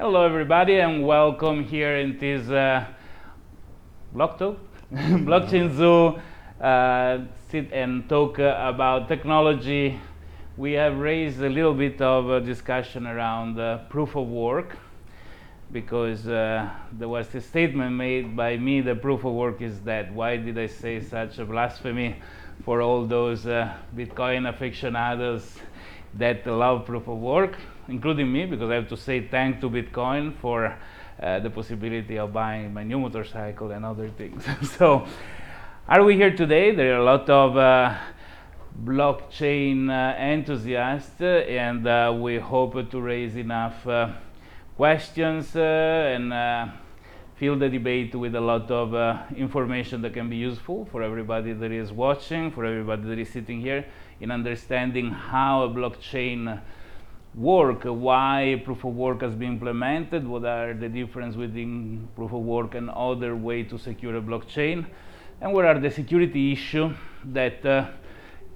Hello everybody and welcome here in this BlockTalk, Blockchain Zoo, sit and talk about technology. We have raised a little bit of a discussion around proof of work because there was a statement made by me that proof of work is dead. Why did I say such a blasphemy for all those Bitcoin aficionados that love proof of work, including me, because I have to say thanks to Bitcoin for the possibility of buying my new motorcycle and other things. So, are we here today? There are a lot of blockchain enthusiasts, and we hope to raise enough questions and fill the debate with a lot of information that can be useful for everybody that is watching, for everybody that is sitting here, in understanding how a blockchain work, why proof of work has been implemented, what are the differences within proof of work and other way to secure a blockchain, and what are the security issues that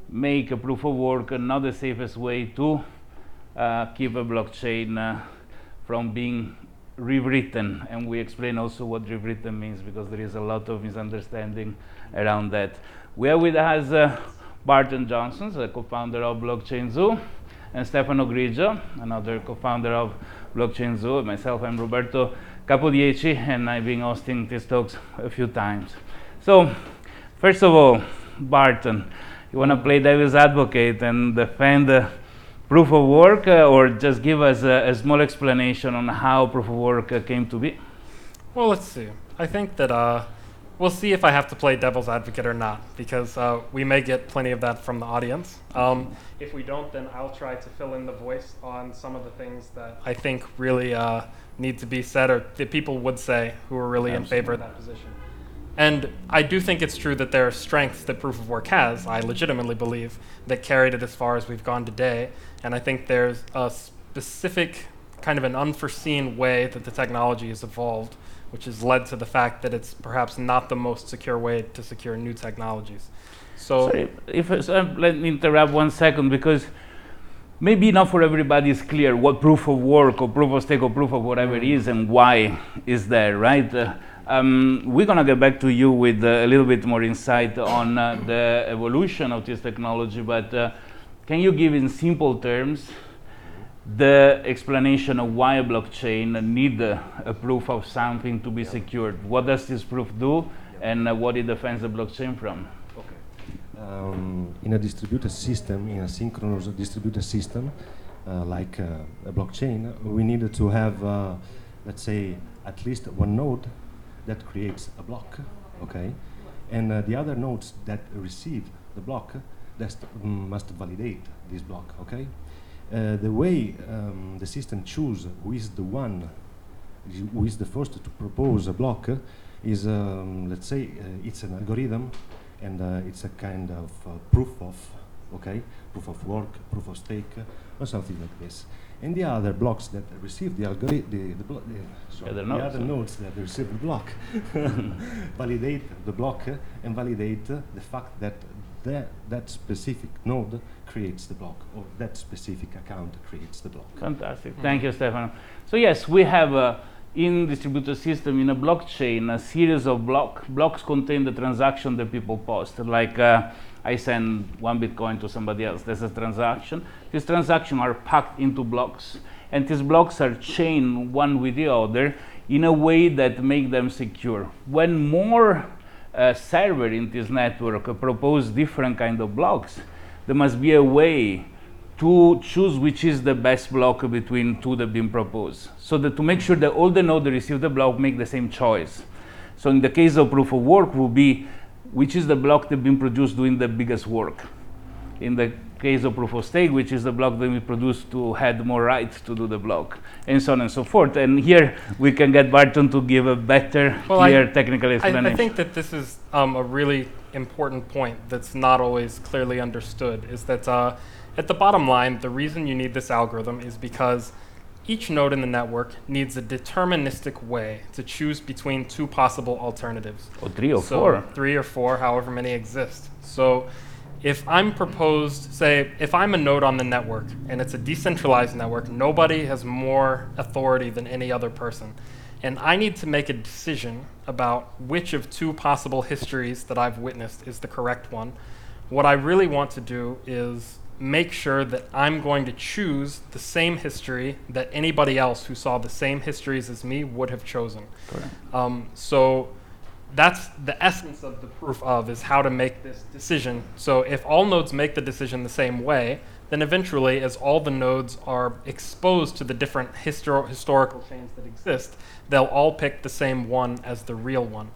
make a proof of work not the safest way to keep a blockchain from being rewritten. And we explain also what rewritten means, because there is a lot of misunderstanding around that. We are with us Barton Johnson, the co-founder of Blockchain Zoo, and Stefano Grigio, another co-founder of Blockchain Zoo. Myself, I'm Roberto Capodieci, and I've been hosting these talks a few times. So, first of all, Barton, you want to play devil's advocate and defend proof of work, or just give us a small explanation on how proof of work came to be? Well, let's see. I think that we'll see if I have to play devil's advocate or not, because we may get plenty of that from the audience. If we don't, then I'll try to fill in the voice on some of the things that I think really need to be said, or that people would say who are really in favor of that position. And I do think it's true that there are strengths that proof of work has, I legitimately believe, that carried it as far as we've gone today. And I think there's a specific kind of an unforeseen way that the technology has evolved, which has led to the fact that it's perhaps not the most secure way to secure new technologies. So, sorry, let me interrupt 1 second, because maybe not for everybody is clear what proof of work or proof of stake or proof of whatever it is and why is there, right? We're going to get back to you with a little bit more insight on the evolution of this technology, but can you give in simple terms the explanation of why a blockchain need a proof of something to be secured? What does this proof do, and what it defends the blockchain from? Okay. In a distributed system, in a synchronous distributed system, like a blockchain, we needed to have, let's say, at least one node that creates a block, okay? And the other nodes that receive the block that must validate this block, okay? The way the system chooses who is the one, who is the first to propose a block is, let's say, it's an algorithm, and it's a kind of proof of, okay, proof of work, proof of stake, or something like this. And the other blocks that receive the algorithm, the other nodes that receive the block, validate the block and validate the fact that that specific node creates the block, or that specific account creates the block. Fantastic. Thank you, Stefano. So yes, we have in distributed system, in a blockchain, a series of blocks contain the transaction that people post. Like I send 1 Bitcoin to somebody else. That's a transaction. These transactions are packed into blocks, and these blocks are chained one with the other in a way that make them secure. When more server in this network propose different kind of blocks, there must be a way to choose which is the best block between two that have been proposed, so that to make sure that all the nodes that receive the block make the same choice. So in the case of proof of work will be which is the block that been produced doing the biggest work. In the case of proof of stake, which is the block that we produced to had more rights to do the block, and so on and so forth. And here we can get Barton to give a better, clear technical explanation. I think that this is a really important point that's not always clearly understood, is that at the bottom line, the reason you need this algorithm is because each node in the network needs a deterministic way to choose between two possible alternatives. Or 3 or 4. 3 or 4, however many exist. So if I'm proposed, say, if I'm a node on the network and it's a decentralized network, nobody has more authority than any other person. And I need to make a decision about which of two possible histories that I've witnessed is the correct one. What I really want to do is make sure that I'm going to choose the same history that anybody else who saw the same histories as me would have chosen. So that's the essence of the proof of, is how to make this decision. So if all nodes make the decision the same way, then eventually, as all the nodes are exposed to the different historical chains that exist, they'll all pick the same one as the real one.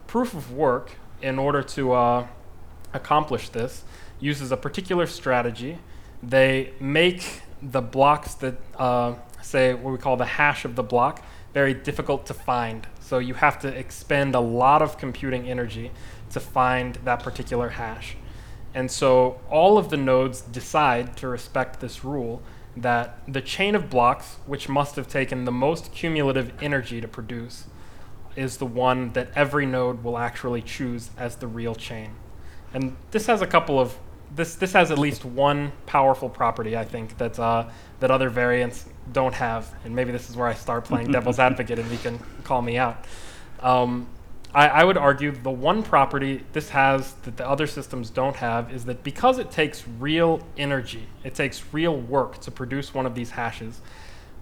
Proof of work, in order to accomplish this, uses a particular strategy. They make the blocks that, say, what we call the hash of the block, very difficult to find. So you have to expend a lot of computing energy to find that particular hash. And so all of the nodes decide to respect this rule, that the chain of blocks, which must have taken the most cumulative energy to produce, is the one that every node will actually choose as the real chain. And this has a couple of, this has at least one powerful property, I think, that that other variants don't have. And maybe this is where I start playing devil's advocate and you can call me out. I would argue the one property this has that the other systems don't have is that because it takes real energy, it takes real work to produce one of these hashes,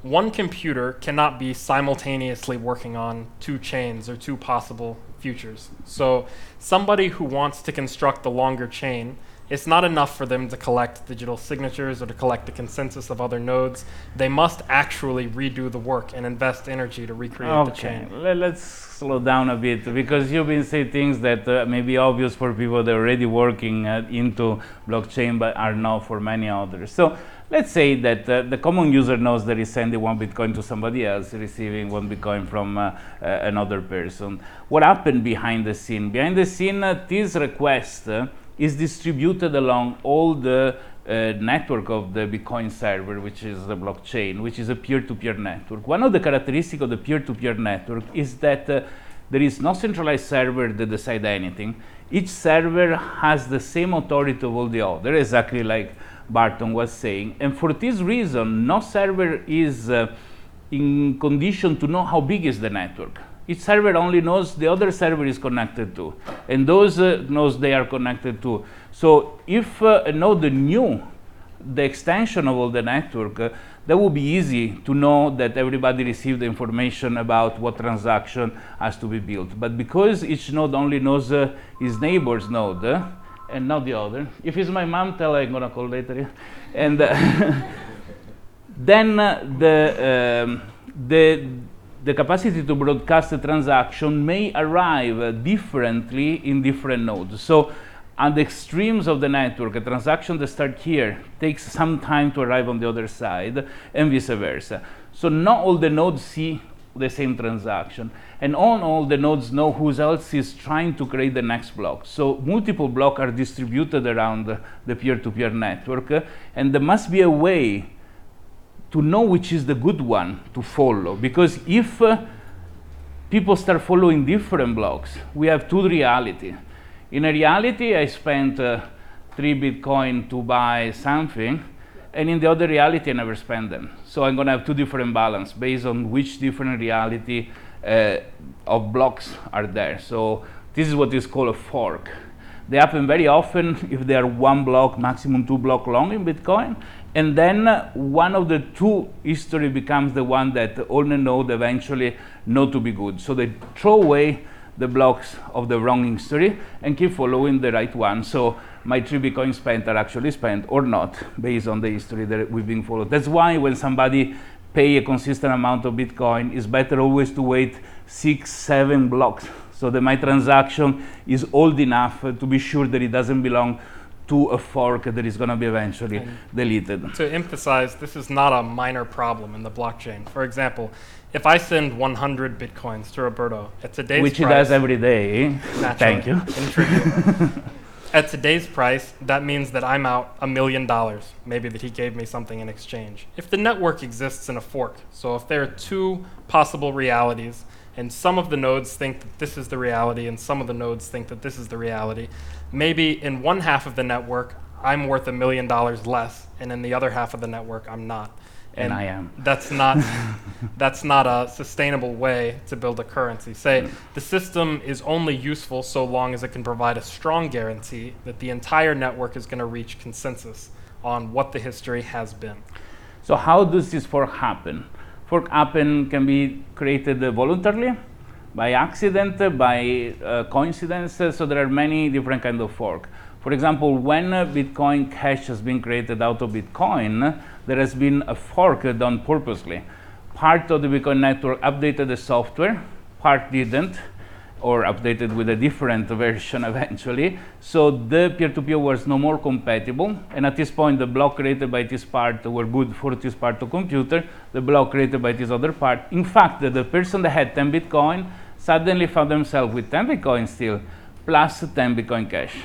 one computer cannot be simultaneously working on two chains or two possible futures. So somebody who wants to construct the longer chain, it's not enough for them to collect digital signatures or to collect the consensus of other nodes. They must actually redo the work and invest energy to recreate the chain. Let's slow down a bit, because you've been saying things that may be obvious for people that are already working into blockchain but are not for many others. So let's say that the common user knows that he's sending one Bitcoin to somebody else, receiving one Bitcoin from another person. What happened behind the scene? Behind the scene, this request is distributed along all the network of the Bitcoin server, which is the blockchain, which is a peer-to-peer network. One of the characteristics of the peer-to-peer network is that there is no centralized server that decides anything. Each server has the same authority of all the others, exactly like Barton was saying. And for this reason, no server is in condition to know how big is the network. Each server only knows the other server is connected to, and those nodes they are connected to. So if a node knew the extension of all the network, that would be easy to know that everybody received the information about what transaction has to be built. But because each node only knows his neighbor's node, and not the other. If it's my mom, tell her I'm gonna call later. And then the capacity to broadcast a transaction may arrive differently in different nodes. So at the extremes of the network, a transaction that starts here takes some time to arrive on the other side, and vice versa. So not all the nodes see the same transaction, and all the nodes know who else is trying to create the next block. So multiple blocks are distributed around the peer-to-peer network, and there must be a way to know which is the good one to follow, because if people start following different blocks, we have two realities. In a reality, I spent 3 Bitcoin to buy something, and in the other reality, I never spend them. So I'm going to have two different balances based on which different reality of blocks are there. So this is what is called a fork. They happen very often if they are 1 block, maximum 2 blocks long in Bitcoin, and then one of the two history becomes the one that all the nodes eventually know to be good. So they throw away the blocks of the wrong history and keep following the right one. So my 3 Bitcoin spent are actually spent or not based on the history that we've been followed. That's why when somebody pay a consistent amount of Bitcoin, it's better always to wait 6, 7 blocks so that my transaction is old enough to be sure that it doesn't belong to a fork that is going to be eventually deleted. To emphasize, this is not a minor problem in the blockchain. For example, if I send 100 Bitcoins to Roberto at today's which price... he does every day. Thank you. At today's price, that means that I'm out $1 million, maybe that he gave me something in exchange. If the network exists in a fork, so if there are two possible realities, and some of the nodes think that this is the reality, and some of the nodes think that this is the reality. Maybe in one half of the network, I'm worth $1 million less, and in the other half of the network, I'm not. And I am. That's not a sustainable way to build a currency. Say the system is only useful so long as it can provide a strong guarantee that the entire network is going to reach consensus on what the history has been. So how does this fork happen? Fork can be created voluntarily, by accident, by coincidence. So there are many different kinds of fork. For example, when Bitcoin Cash has been created out of Bitcoin, there has been a fork done purposely. Part of the Bitcoin network updated the software, part didn't, or updated with a different version eventually. So the peer-to-peer was no more compatible. And at this point, the block created by this part were good for this part of computer, the block created by this other part. In fact, the person that had 10 Bitcoin suddenly found themselves with 10 Bitcoin still, plus 10 Bitcoin Cash.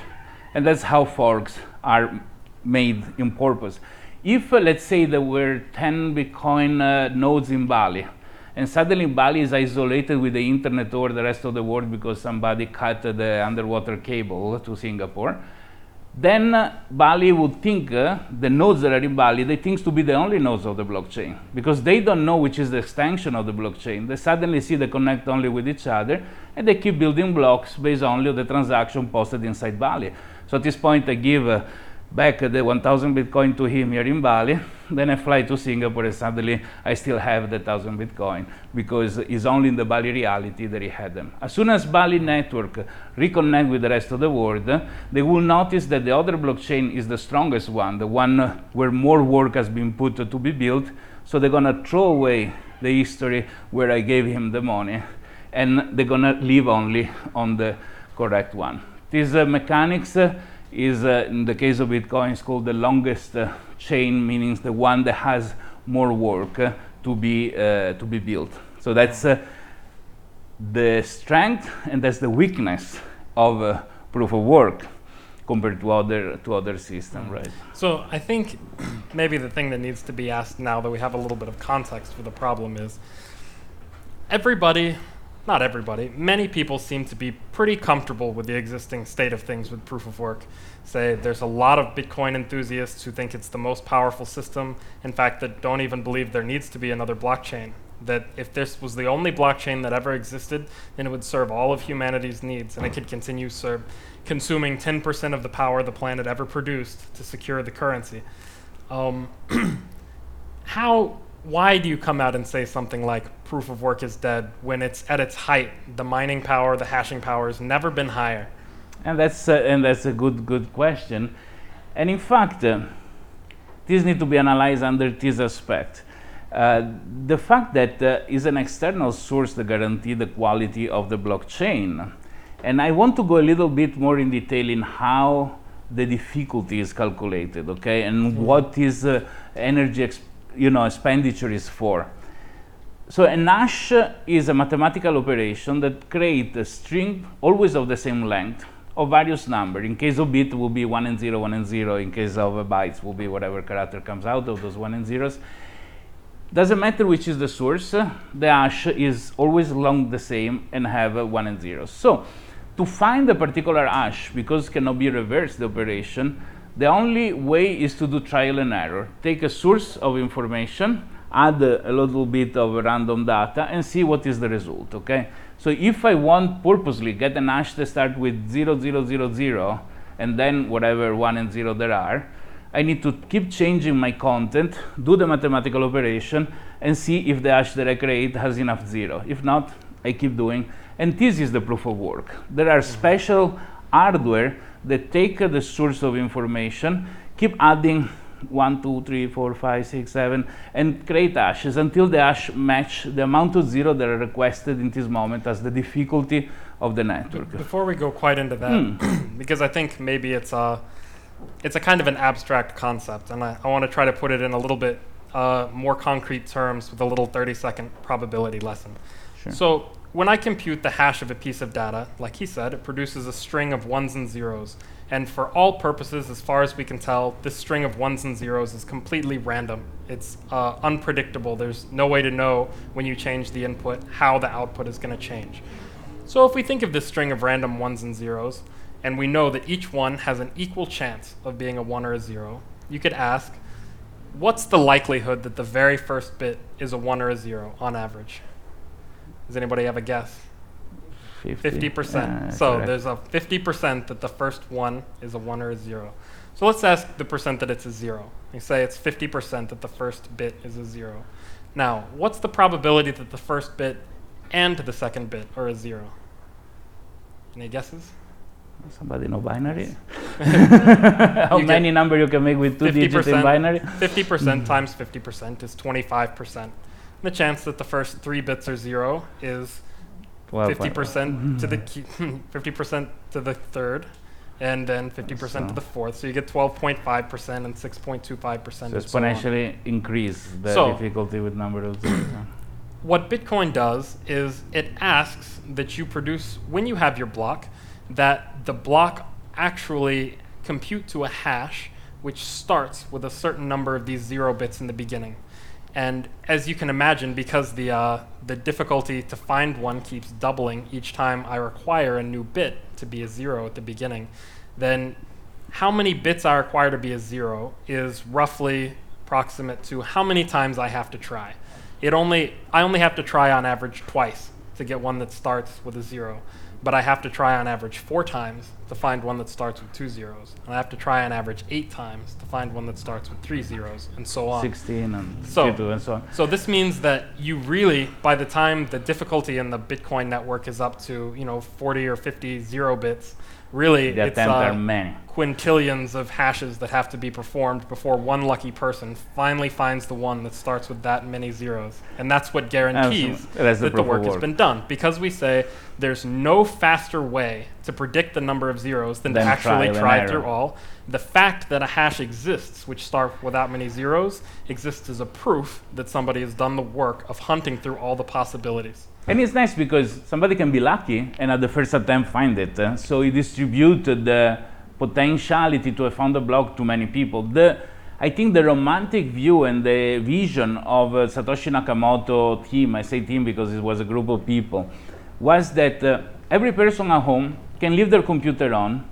And that's how forks are made in purpose. If, let's say, there were 10 Bitcoin nodes in Bali, and suddenly Bali is isolated with the internet over the rest of the world because somebody cut the underwater cable to Singapore, then Bali would think, the nodes that are in Bali, they think to be the only nodes of the blockchain, because they don't know which is the extension of the blockchain. They suddenly see they connect only with each other, and they keep building blocks based only on the transaction posted inside Bali. So at this point, I give back the 1,000 Bitcoin to him here in Bali, then I fly to Singapore, and suddenly I still have the 1,000 Bitcoin, because it's only in the Bali reality that he had them. As soon as Bali network reconnect with the rest of the world, they will notice that the other blockchain is the strongest one, the one where more work has been put to be built, so they're gonna throw away the history where I gave him the money, and they're gonna live only on the correct one. These mechanics is, in the case of Bitcoin, is called the longest chain, meaning the one that has more work to be built. So that's the strength, and that's the weakness of proof of work compared to other systems, right? So I think maybe the thing that needs to be asked now that we have a little bit of context for the problem is not everybody, many people seem to be pretty comfortable with the existing state of things with proof of work. Say there's a lot of Bitcoin enthusiasts who think it's the most powerful system, in fact, that don't even believe there needs to be another blockchain. That if this was the only blockchain that ever existed, then it would serve all of humanity's needs, and it could continue consuming 10% of the power the planet ever produced to secure the currency. Why do you come out and say something like proof of work is dead when it's at its height? The mining power, the hashing power has never been higher. And that's a good question. And in fact, this needs to be analyzed under this aspect. The fact that is an external source that guarantees the quality of the blockchain. And I want to go a little bit more in detail in how the difficulty is calculated, okay, and what is energy expenditure is for. So a hash is a mathematical operation that creates a string always of the same length of various numbers. In case of bit, it will be 1 and 0, 1 and 0. In case of bytes, will be whatever character comes out of those 1 and 0s. Doesn't matter which is the source, the hash is always along the same and have 1 and 0. So to find a particular hash, because it cannot be reversed the operation, the only way is to do trial and error. Take a source of information, add a little bit of random data, and see what is the result, okay? So if I want purposely get an hash that starts with 0, 0, 0, 0, and then whatever 1 and 0 there are, I need to keep changing my content, do the mathematical operation, and see if the hash that I create has enough 0. If not, I keep doing. And this is the proof of work. There are special hardware that take the source of information, keep adding 1, 2, 3, 4, 5, 6, 7, and create hashes until the hash match the amount of 0 that are requested in this moment as the difficulty of the network. Before we go quite into that, because I think maybe it's a kind of an abstract concept, and I want to try to put it in a little bit more concrete terms with a little 30-second probability lesson. Sure. So when I compute the hash of a piece of data, like he said, it produces a string of ones and zeros. And for all purposes, as far as we can tell, this string of ones and zeros is completely random. It's unpredictable. There's no way to know when you change the input how the output is going to change. So if we think of this string of random ones and zeros, and we know that each one has an equal chance of being a 1 or a 0, you could ask, what's the likelihood that the very first bit is a 1 or a 0 on average? Does anybody have a guess? 50%. So correct. there's a 50% that the first one is a 1 or a 0. So let's ask the percent that it's a 0. We say it's 50% that the first bit is a 0. Now, what's the probability that the first bit and the second bit are a 0? Any guesses? Somebody know binary? How many number you can make with 2 digits in binary? 50% times 50% is 25%. The chance that the first 3 bits are 0 is 50% to the 50% to the third, and then 50% to the fourth. So you get 12.5% and 6.25%. So exponentially increase the difficulty with number of zeros. What Bitcoin does is it asks that you produce, when you have your block, that the block actually compute to a hash which starts with a certain number of these 0 bits in the beginning. And as you can imagine, because the difficulty to find one keeps doubling each time I require a new bit to be a 0 at the beginning, then how many bits I require to be a 0 is roughly approximate to how many times I have to try. I only have to try on average twice to get one that starts with a 0. But I have to try on average 4 times to find one that starts with 2 zeros. And I have to try on average 8 times to find one that starts with 3 zeros, and so on. 16 and 52 and so on. So this means that you really, by the time the difficulty in the Bitcoin network is up to 40 or 50 0 bits, really it's many. quintillions of hashes that have to be performed before one lucky person finally finds the one that starts with that many zeros. And that's what guarantees that the work has been done. Because we say there's no faster way to predict the number of zeros than to actually try through all. The fact that a hash exists, which starts without many zeros, exists as a proof that somebody has done the work of hunting through all the possibilities. And it's nice because somebody can be lucky and at the first attempt find it. So you distribute the potentiality to have found a block to many people. I think the romantic view and the vision of Satoshi Nakamoto team, I say team because it was a group of people, was that every person at home can leave their computer on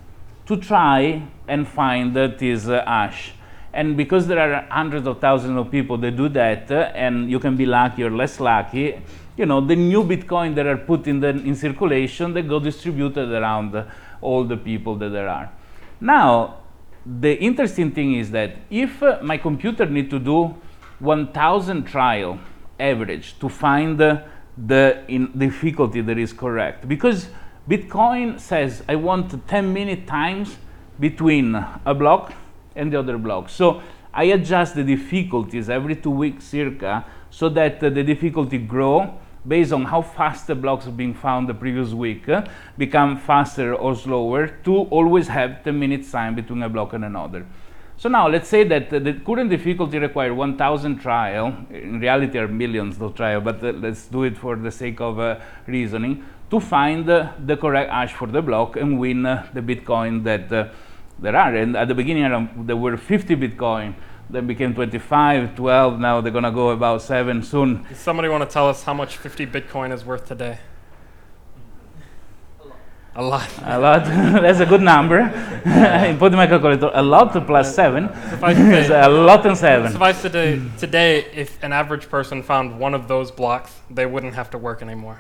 to try and find this hash. And because there are hundreds of thousands of people that do that, and you can be lucky or less lucky, the new Bitcoin that are put in circulation, they go distributed around all the people that there are. Now, the interesting thing is that if my computer need to do 1,000 trial average to find the difficulty that is correct, because Bitcoin says I want 10-minute times between a block and the other block. So I adjust the difficulties every 2 weeks circa so that the difficulty grow based on how fast the blocks being found the previous week become faster or slower to always have 10 minutes time between a block and another. So now let's say that the current difficulty requires 1,000 trial. In reality are millions of trial, but let's do it for the sake of reasoning to find the correct hash for the block and win the Bitcoin that there are. And at the beginning there were 50 Bitcoin, then became 25, 12, now they're gonna go about 7 soon. Does somebody want to tell us how much 50 Bitcoin is worth today? A lot. A lot. That's a good number. I put in my calculator. A lot plus 7 is a lot and 7. Suffice today, if an average person found one of those blocks, they wouldn't have to work anymore.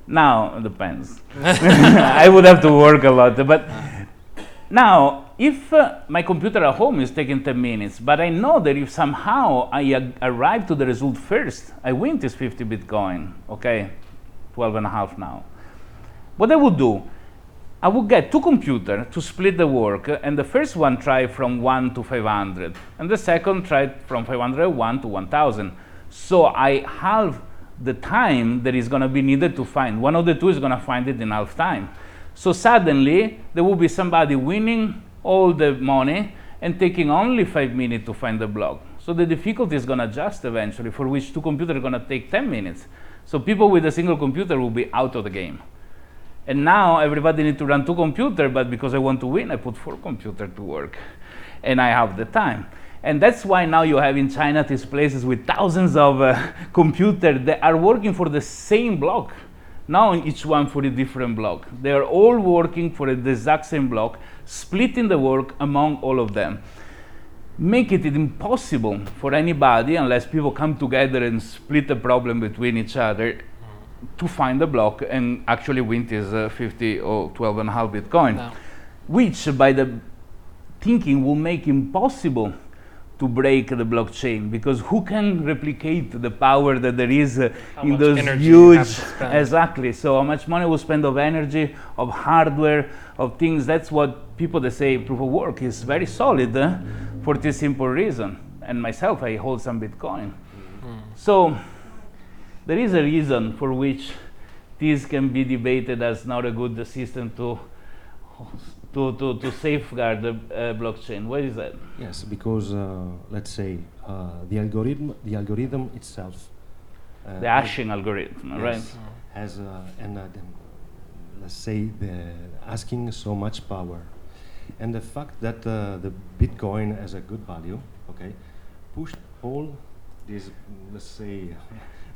Now, it depends. I would have to work a lot. But now, if my computer at home is taking 10 minutes, but I know that if somehow I arrive to the result first, I win this 50 Bitcoin, okay, 12 and a half now. What I would do, I would get 2 computers to split the work, and the first one try from 1 to 500, and the second try from 501 to 1000. So I halve the time that is going to be needed to find. One of the two is going to find it in half time. So suddenly, there will be somebody winning all the money and taking only 5 minutes to find the block. So the difficulty is going to adjust eventually, for which 2 computers are going to take 10 minutes. So people with a single computer will be out of the game. And now everybody needs to run 2 computers, but because I want to win, I put 4 computers to work. And I have the time. And that's why now you have in China these places with thousands of computers that are working for the same block. Now each one for a different block. They are all working for the exact same block, splitting the work among all of them. Make it impossible for anybody, unless people come together and split the problem between each other, to find the block and actually win this 50 or 12.5 Bitcoin. No. Which, by the thinking, will make impossible to break the blockchain, because who can replicate the power that there is in those huge, exactly. So how much money we spend of energy, of hardware, of things. That's what people that say proof of work is very solid for this simple reason. And myself, I hold some Bitcoin. So there is a reason for which this can be debated as not a good system to safeguard the blockchain. What is that? Yes, because let's say the algorithm itself, the hashing algorithm, yes, right? Has let's say the asking so much power, and the fact that the Bitcoin has a good value, okay, pushed all these, let's say,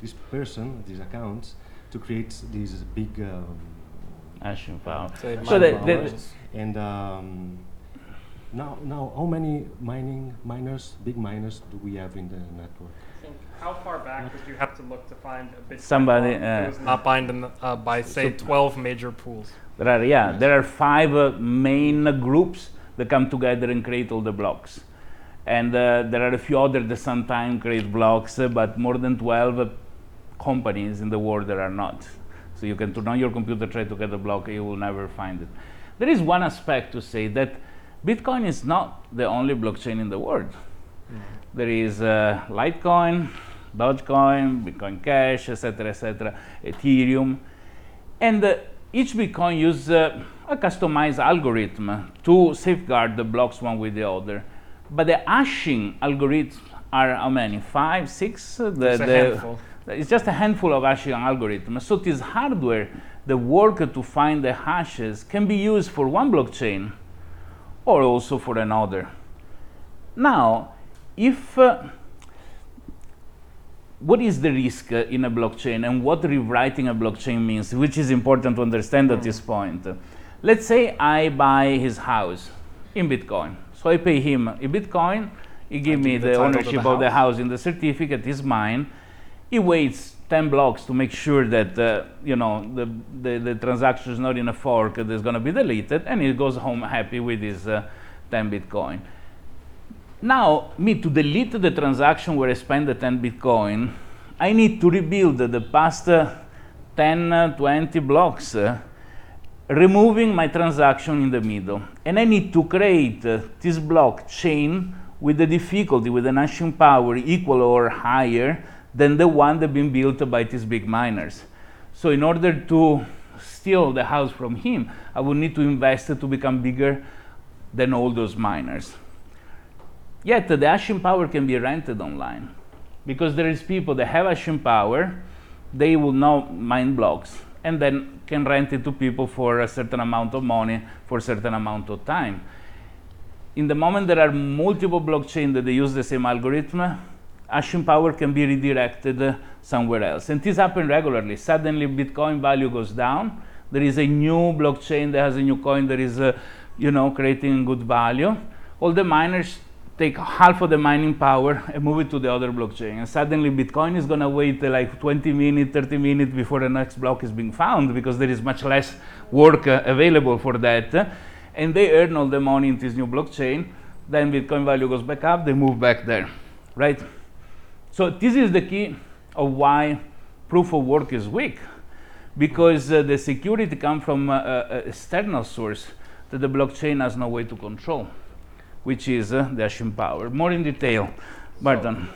this person, these accounts, to create these big hashing power. So and now how many big miners do we have in the network? How far back would you have to look to find a Bitcoin somebody that was not bound by say 12 major pools? There are 5 main groups that come together and create all the blocks, and there are a few others that sometimes create blocks, but more than 12 companies in the world that are not. So you can turn on your computer, try to get a block, you will never find it. There is one aspect to say that Bitcoin is not the only blockchain in the world. There is Litecoin, Dogecoin, Bitcoin Cash, etc., Ethereum. And each Bitcoin uses a customized algorithm to safeguard the blocks one with the other. But the hashing algorithms are how many? 5, 6? It's a handful. It's just a handful of hashing algorithms. So this hardware, the work to find the hashes, can be used for one blockchain or also for another. Now, if what is the risk in a blockchain and what rewriting a blockchain means, which is important to understand at this point. Let's say I buy his house in Bitcoin. So I pay him in Bitcoin, he gives me the ownership of the house in the certificate, is mine. He waits 10 blocks to make sure that the transaction is not in a fork that's going to be deleted, and he goes home happy with his 10 Bitcoin. Now, me to delete the transaction where I spent the 10 Bitcoin, I need to rebuild the past 10, 20 blocks, removing my transaction in the middle. And I need to create this blockchain with the difficulty, with an hashing power equal or higher than the one that's been built by these big miners. So in order to steal the house from him, I would need to invest to become bigger than all those miners. Yet the hashing power can be rented online, because there is people that have hashing power, they will now mine blocks and then can rent it to people for a certain amount of money for a certain amount of time. In the moment there are multiple blockchains that they use the same algorithm, hashing power can be redirected somewhere else. And this happens regularly. Suddenly Bitcoin value goes down. There is a new blockchain that has a new coin that is creating good value. All the miners take half of the mining power and move it to the other blockchain. And suddenly Bitcoin is going to wait like 20 minutes, 30 minutes before the next block is being found, because there is much less work available for that. And they earn all the money in this new blockchain. Then Bitcoin value goes back up, they move back there, right? So this is the key of why proof of work is weak, because the security comes from an external source that the blockchain has no way to control, which is the hashing power. More in detail, Barton.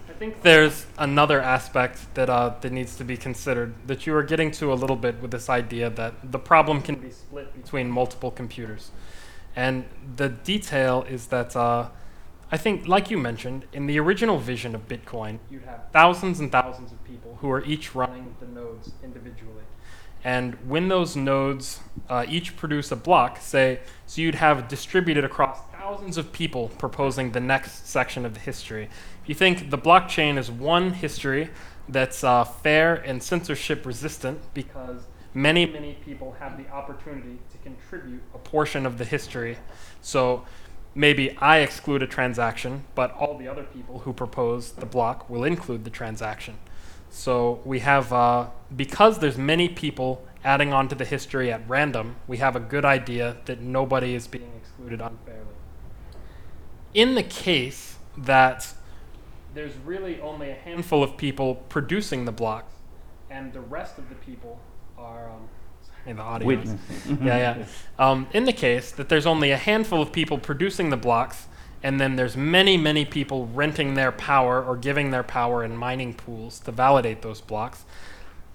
I think there's another aspect that needs to be considered, that you were getting to a little bit with this idea that the problem can be split between multiple computers. And the detail is that I think, like you mentioned, in the original vision of Bitcoin, you'd have thousands and thousands of people who are each running the nodes individually. And when those nodes each produce a block, say, so you'd have distributed across thousands of people proposing the next section of the history. If you think the blockchain is one history that's fair and censorship resistant because many, many people have the opportunity to contribute a portion of the history. So maybe I exclude a transaction, but all the other people who propose the block will include the transaction. So we have, because there's many people adding on to the history at random, we have a good idea that nobody is being excluded unfairly. In the case that there's really only a handful of people producing the blocks, and the rest of the people are in the audience. In the case that there's only a handful of people producing the blocks, and then there's many, many people renting their power or giving their power in mining pools to validate those blocks,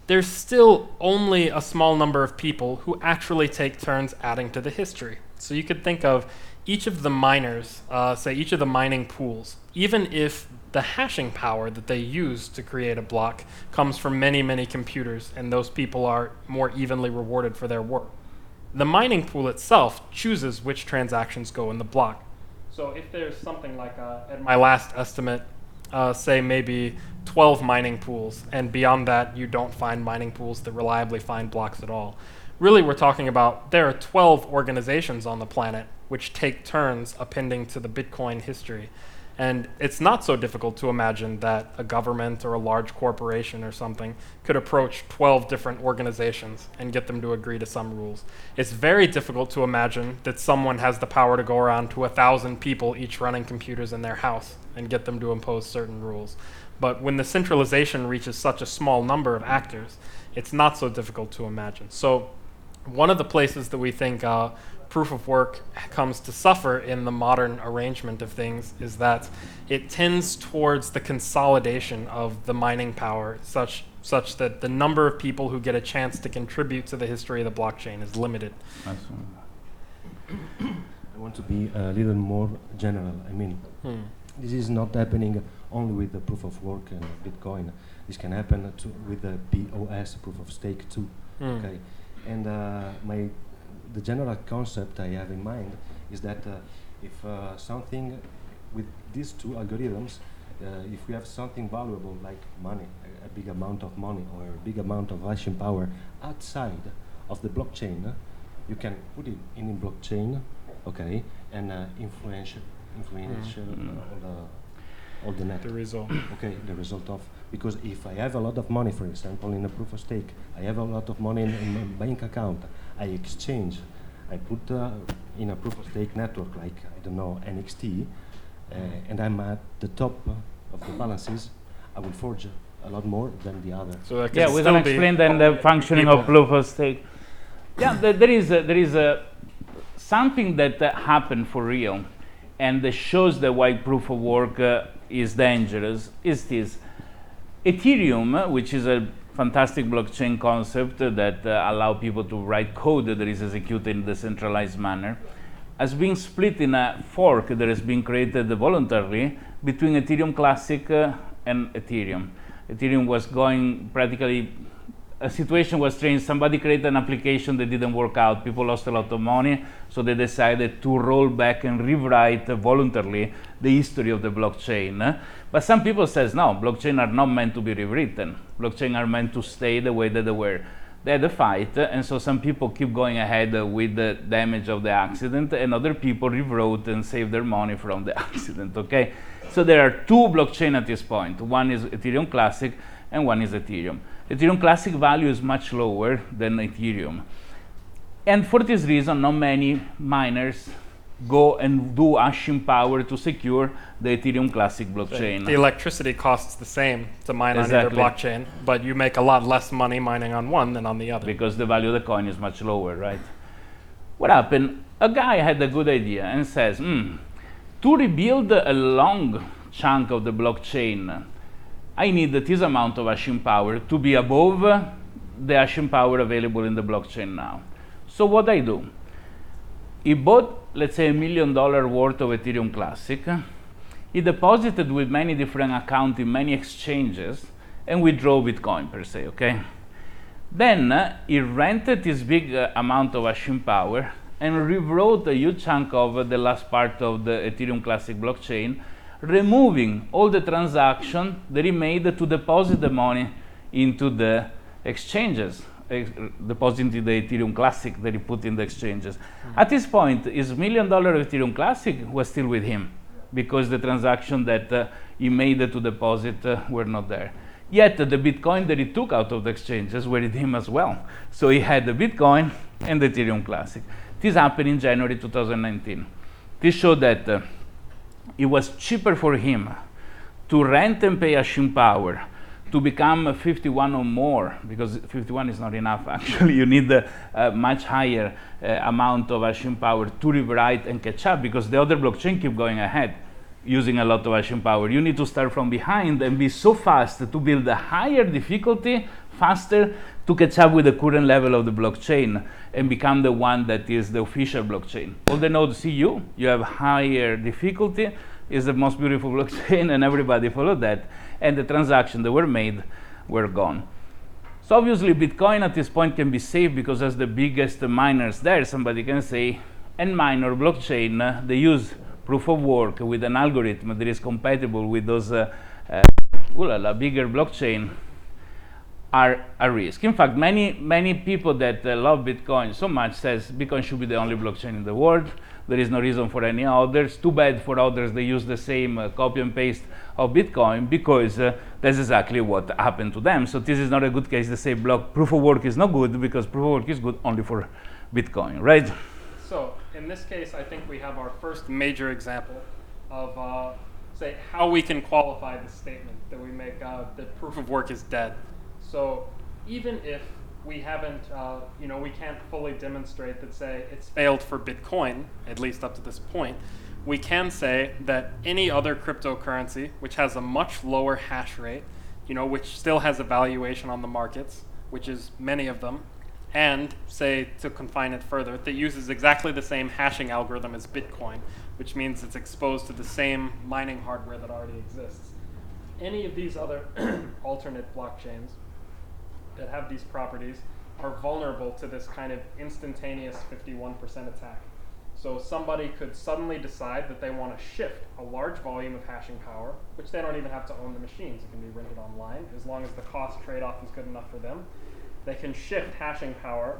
there's still only a small number of people who actually take turns adding to the history. So you could think of each of the miners, say each of the mining pools, even if the hashing power that they use to create a block comes from many, many computers, and those people are more evenly rewarded for their work. The mining pool itself chooses which transactions go in the block. So if there's something like, at my last estimate, say maybe 12 mining pools, and beyond that you don't find mining pools that reliably find blocks at all. Really, we're talking about there are 12 organizations on the planet which take turns appending to the Bitcoin history. And it's not so difficult to imagine that a government or a large corporation or something could approach 12 different organizations and get them to agree to some rules. It's very difficult to imagine that someone has the power to go around to 1,000 people each running computers in their house and get them to impose certain rules. But when the centralization reaches such a small number of actors, it's not so difficult to imagine. So one of the places that we think proof of work comes to suffer in the modern arrangement of things is that it tends towards the consolidation of the mining power such that the number of people who get a chance to contribute to the history of the blockchain is limited. I want to be a little more general. I mean, this is not happening only with the proof of work and Bitcoin. This can happen with the POS, proof of stake too. Okay, and the general concept I have in mind is that if something with these two algorithms, if we have something valuable like money, a big amount of money or a big amount of hashing power outside of the blockchain, you can put it in a blockchain, okay, and influence all the net. The result. Okay, the result of, because if I have a lot of money, for example, in a proof of stake, I have a lot of money in my bank account, I exchange, I put in a proof of stake network like, I don't know, NXT, and I'm at the top of the balances, I will forge a lot more than the other. So we can explain then the functioning of proof of stake. Yeah, there is something that happened for real, and that shows that why proof of work is dangerous, is this. Ethereum, which is a fantastic blockchain concept that allow people to write code that is executed in a decentralized manner, has been split in a fork that has been created voluntarily between Ethereum Classic and Ethereum. Ethereum was going practically, a situation was strange. Somebody created an application that didn't work out. People lost a lot of money, so they decided to roll back and rewrite voluntarily the history of the blockchain. But some people says, no, blockchain are not meant to be rewritten. Blockchain are meant to stay the way that they were. They had a fight, and so some people keep going ahead with the damage of the accident, and other people rewrote and saved their money from the accident, okay? So there are two blockchains at this point. One is Ethereum Classic, and one is Ethereum. Ethereum Classic value is much lower than Ethereum. And for this reason, not many miners go and do hashing power to secure the Ethereum Classic blockchain. The electricity costs the same to mine on either blockchain, but you make a lot less money mining on one than on the other. Because the value of the coin is much lower, right? What happened? A guy had a good idea and says, to rebuild a long chunk of the blockchain, I need this amount of hashing power to be above the hashing power available in the blockchain now. So what I do? He bought, let's say, $1 million worth of Ethereum Classic, He deposited with many different accounts in many exchanges and withdrew Bitcoin per se, okay? Then he rented this big amount of hashing power and rewrote a huge chunk of the last part of the Ethereum Classic blockchain, removing all the transactions that he made to deposit the money into the exchanges, depositing the Ethereum Classic that he put in the exchanges. At this point, his $1 million Ethereum Classic was still with him because the transaction that he made to deposit were not there. Yet the Bitcoin that he took out of the exchanges were with him as well. So he had the Bitcoin and the Ethereum Classic. This happened in January 2019. This showed that it was cheaper for him to rent and pay hashing power to become 51 or more, because 51 is not enough actually. You need a much higher amount of hashing power to rewrite and catch up, because the other blockchain keep going ahead using a lot of hashing power. You need to start from behind and be so fast to build a higher difficulty faster to catch up with the current level of the blockchain and become the one that is the official blockchain. All the nodes see you have higher difficulty, is the most beautiful blockchain, and everybody followed that, and the transactions that were made were gone. So obviously Bitcoin at this point can be safe because as the biggest miners there, somebody can say, and minor blockchain, they use proof of work with an algorithm that is compatible with those bigger blockchain are a risk. In fact, many people that love Bitcoin so much says Bitcoin should be the only blockchain in the world. There is no reason for any others. Too bad for others they use the same copy and paste of Bitcoin, because that's exactly what happened to them. So this is not a good case to say proof of work is not good, because proof of work is good only for Bitcoin, right? So in this case, I think we have our first major example of, say, how we can qualify the statement that we make that proof of work is dead. So even if we haven't, we can't fully demonstrate that, say, it's failed for Bitcoin, at least up to this point, we can say that any other cryptocurrency, which has a much lower hash rate, which still has a valuation on the markets, which is many of them, and, say, to confine it further, that uses exactly the same hashing algorithm as Bitcoin, which means it's exposed to the same mining hardware that already exists. Any of these other alternate blockchains that have these properties are vulnerable to this kind of instantaneous 51% attack. So somebody could suddenly decide that they want to shift a large volume of hashing power, which they don't even have to own the machines. It can be rented online, as long as the cost trade-off is good enough for them. They can shift hashing power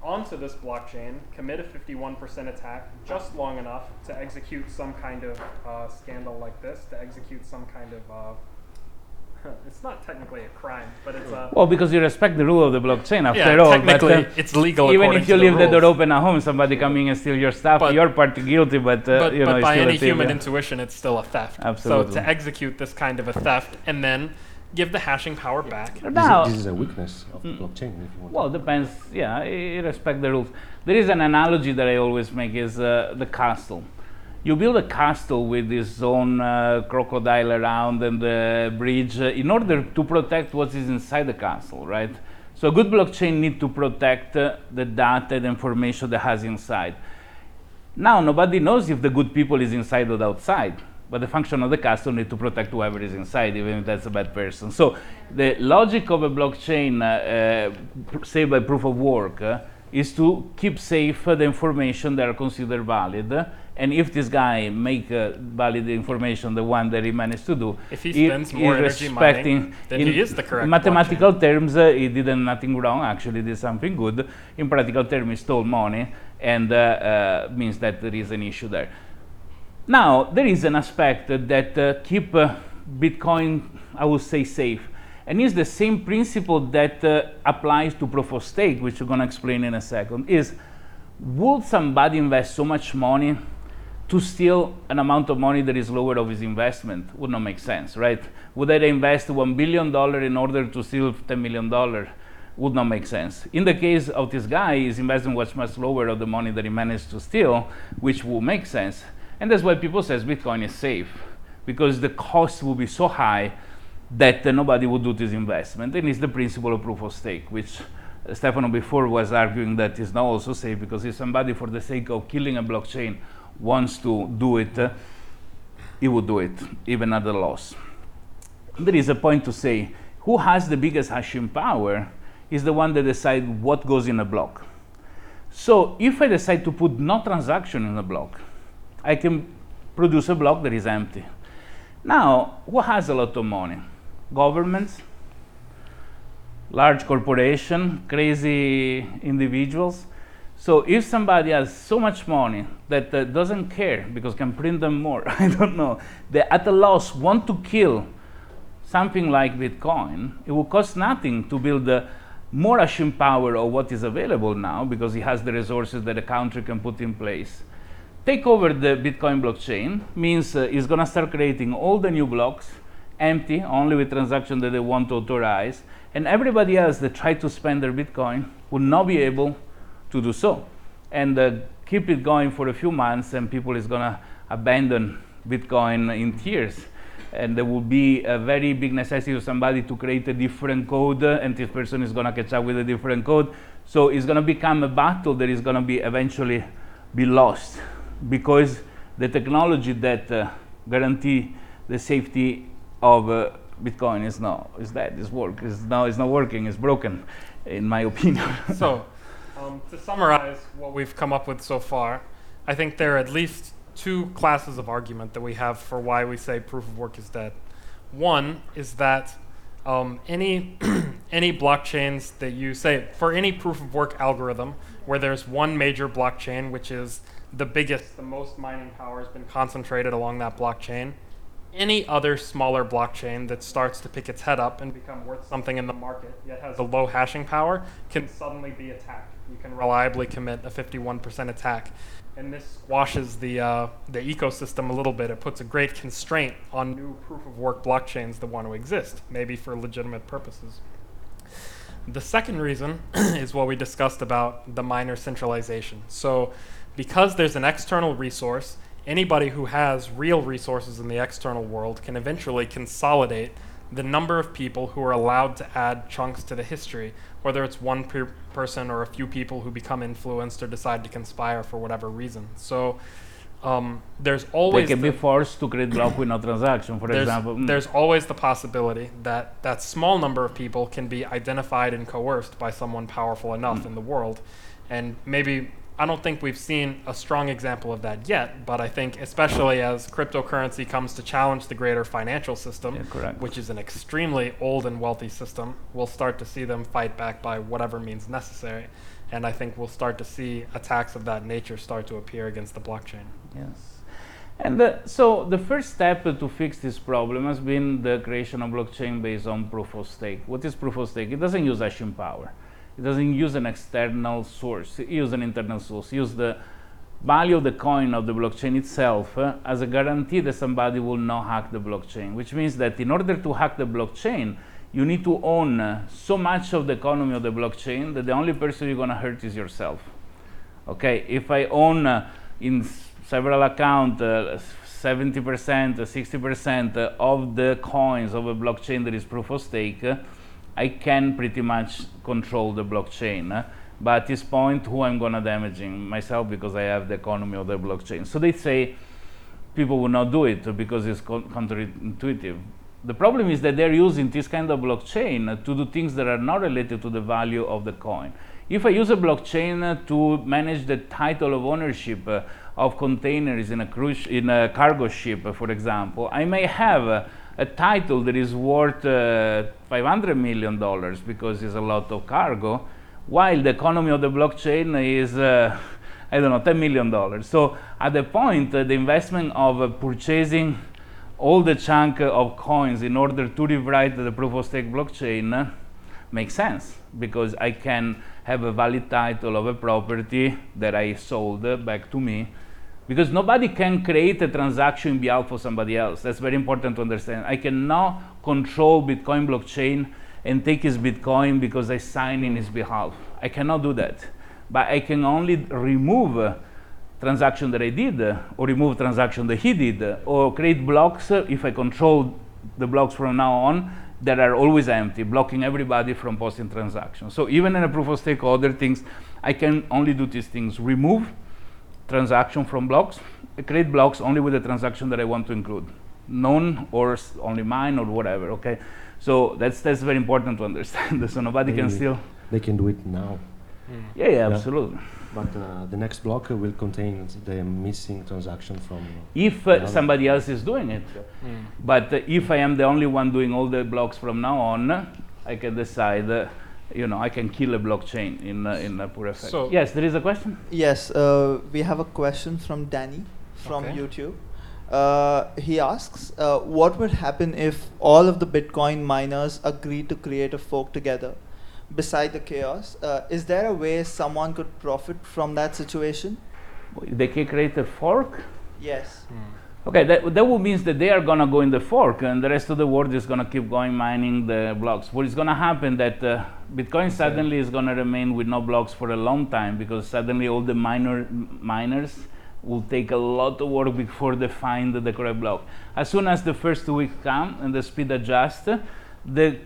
onto this blockchain, commit a 51% attack just long enough to execute some kind of scandal like this, to execute some kind of it's not technically a crime, but it's a... Well, because you respect the rule of the blockchain after all. Technically, but, it's legal. Even if you leave the door open at home, somebody coming and steal your stuff, you're partly guilty, but by any human intuition, it's still a theft. Absolutely. So to execute this kind of a theft and then give the hashing power back. Now, this is a weakness of the blockchain. If you want. Well, depends. Yeah, you respect the rules. There is an analogy that I always make, is the castle. You build a castle with its own crocodile around and the bridge in order to protect what is inside the castle, right? So a good blockchain needs to protect the data and information that has inside. Now, nobody knows if the good people is inside or outside, but the function of the castle needs to protect whoever is inside, even if that's a bad person. So the logic of a blockchain, say by proof of work, is to keep safe the information that are considered valid. And if this guy make valid information, the one that he managed to do, if he spends more energy mining, then he is the correct in mathematical terms, he did nothing wrong. Actually, did something good. In practical terms, he stole money, and means that there is an issue there. Now, there is an aspect that keep Bitcoin, I would say, safe. And it's the same principle that applies to proof of stake, which we're going to explain in a second, is would somebody invest so much money to steal an amount of money that is lower of his investment? Would not make sense, right? Would they invest $1 billion in order to steal $10 million? Would not make sense. In the case of this guy, he's investing much lower of the money that he managed to steal, which will make sense. And that's why people say Bitcoin is safe, because the cost will be so high that nobody would do this investment. And it's the principle of proof of stake, which Stefano before was arguing that is not also safe, because if somebody, for the sake of killing a blockchain, wants to do it, it would do it, even at a loss. There is a point to say, who has the biggest hashing power is the one that decides what goes in a block. So if I decide to put no transaction in a block, I can produce a block that is empty. Now, who has a lot of money? Governments, large corporations, crazy individuals. So if somebody has so much money that doesn't care because can print them more, I don't know, they at a loss want to kill something like Bitcoin, it will cost nothing to build more hashing power of what is available now because it has the resources that a country can put in place. Take over the Bitcoin blockchain means it's going to start creating all the new blocks empty, only with transactions that they want to authorize, and everybody else that try to spend their Bitcoin will not be able to do so. And keep it going for a few months, and people is going to abandon Bitcoin in tears. And there will be a very big necessity of somebody to create a different code, and this person is going to catch up with a different code. So it's going to become a battle that is going to be eventually be lost, because the technology that guarantee the safety of Bitcoin is dead. It's not working. It's broken, in my opinion. So, to summarize what we've come up with so far, I think there are at least two classes of argument that we have for why we say proof of work is dead. One is that any blockchains that you say, for any proof of work algorithm where there's one major blockchain, which is the biggest, the most mining power has been concentrated along that blockchain, any other smaller blockchain that starts to pick its head up and become worth something in the market, yet has a low hashing power, can suddenly be attacked. You can reliably commit a 51% attack. And this squashes the ecosystem a little bit. It puts a great constraint on new proof-of-work blockchains that want to exist, maybe for legitimate purposes. The second reason is what we discussed about the miner centralization. So because there's an external resource, anybody who has real resources in the external world can eventually consolidate the number of people who are allowed to add chunks to the history, whether it's one person or a few people who become influenced or decide to conspire for whatever reason. So there's always... They can be forced to create block with no transaction, for example. There's always the possibility that that small number of people can be identified and coerced by someone powerful enough in the world. And maybe... I don't think we've seen a strong example of that yet, but I think especially as cryptocurrency comes to challenge the greater financial system, which is an extremely old and wealthy system, we'll start to see them fight back by whatever means necessary. And I think we'll start to see attacks of that nature start to appear against the blockchain. Yes. And so the first step to fix this problem has been the creation of blockchain based on proof of stake. What is proof of stake? It doesn't use hashing power. It doesn't use an external source. It uses an internal source. It uses the value of the coin of the blockchain itself as a guarantee that somebody will not hack the blockchain, which means that in order to hack the blockchain, you need to own so much of the economy of the blockchain that the only person you're going to hurt is yourself. Okay, if I own in several accounts 70%, 60% of the coins of a blockchain that is proof of stake, I can pretty much control the blockchain, but at this point, who I'm gonna damaging? Myself, because I have the economy of the blockchain. So they say people will not do it because it's counterintuitive. The problem is that they're using this kind of blockchain to do things that are not related to the value of the coin. If I use a blockchain to manage the title of ownership of containers in a cargo ship, for example, I may have a title that is worth $500 million because it's a lot of cargo, while the economy of the blockchain is, I don't know, $10 million. So at the point, the investment of purchasing all the chunk of coins in order to rewrite the proof of stake blockchain makes sense, because I can have a valid title of a property that I sold back to me. Because nobody can create a transaction in behalf of somebody else. That's very important to understand. I cannot control Bitcoin blockchain and take his Bitcoin because I sign in his behalf. I cannot do that. But I can only remove transaction that I did, or remove transaction that he did, or create blocks if I control the blocks from now on that are always empty, blocking everybody from posting transactions. So even in a proof of stake or other things, I can only do these things: remove transaction from blocks. I create blocks only with the transaction that I want to include, known or only mine or whatever. Okay, so that's very important to understand. So nobody can still. They can do it now. Yeah, absolutely. But the next block will contain the missing transaction from. If somebody else is doing it, but if I am the only one doing all the blocks from now on, I can decide. I can kill a blockchain in a pure effect. So yes, there is a question. Yes, we have a question from Danny from YouTube. He asks, what would happen if all of the Bitcoin miners agree to create a fork together? Beside the chaos, is there a way someone could profit from that situation? They can create a fork? Yes. Okay, that would mean that they are going to go in the fork and the rest of the world is going to keep going mining the blocks. What is going to happen that Bitcoin suddenly is going to remain with no blocks for a long time, because suddenly all the miners will take a lot of work before they find the correct block. As soon as the first 2 weeks come and the speed adjusts, the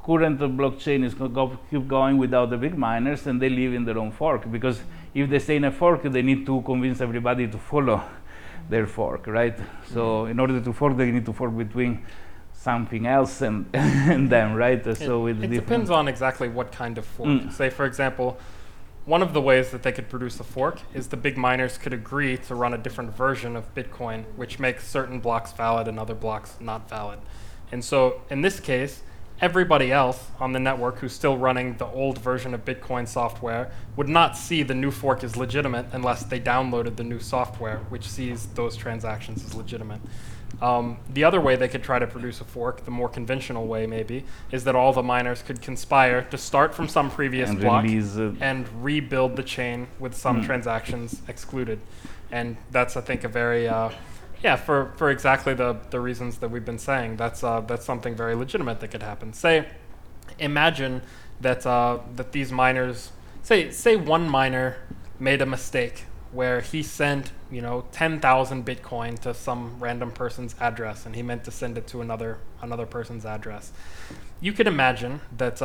current blockchain is going to keep going without the big miners, and they live in their own fork, because if they stay in a fork, they need to convince everybody to follow their fork, right? So in order to fork, they need to fork between something else and and them, right? So it depends on exactly what kind of fork. Say, for example, one of the ways that they could produce a fork is the big miners could agree to run a different version of Bitcoin, which makes certain blocks valid and other blocks not valid. And so in this case, everybody else on the network who's still running the old version of Bitcoin software would not see the new fork as legitimate unless they downloaded the new software, which sees those transactions as legitimate. The other way they could try to produce a fork, the more conventional way maybe, is that all the miners could conspire to start from some previous block and rebuild the chain with some transactions excluded. And that's, I think, a very for exactly the reasons that we've been saying, that's something very legitimate that could happen. Say, imagine that these miners, say one miner made a mistake where he sent 10,000 Bitcoin to some random person's address, and he meant to send it to another person's address. You could imagine that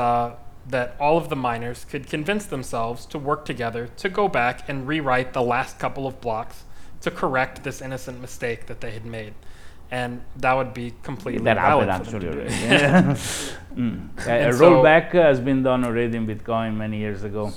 that all of the miners could convince themselves to work together to go back and rewrite the last couple of blocks to correct this innocent mistake that they had made, and that would be completely valid. That happened actually. A rollback has been done already in Bitcoin many years ago.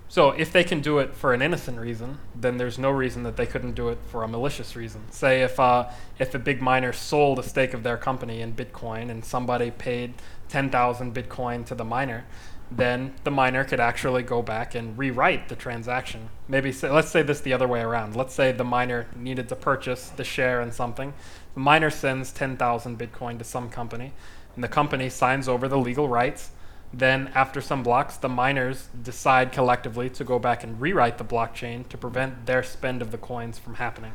So if they can do it for an innocent reason, then there's no reason that they couldn't do it for a malicious reason. Say if a big miner sold a stake of their company in Bitcoin and somebody paid 10,000 Bitcoin to the miner, then the miner could actually go back and rewrite the transaction. Let's say this the other way around. Let's say the miner needed to purchase the share in something. The miner sends 10,000 Bitcoin to some company, and the company signs over the legal rights. Then after some blocks, the miners decide collectively to go back and rewrite the blockchain to prevent their spend of the coins from happening.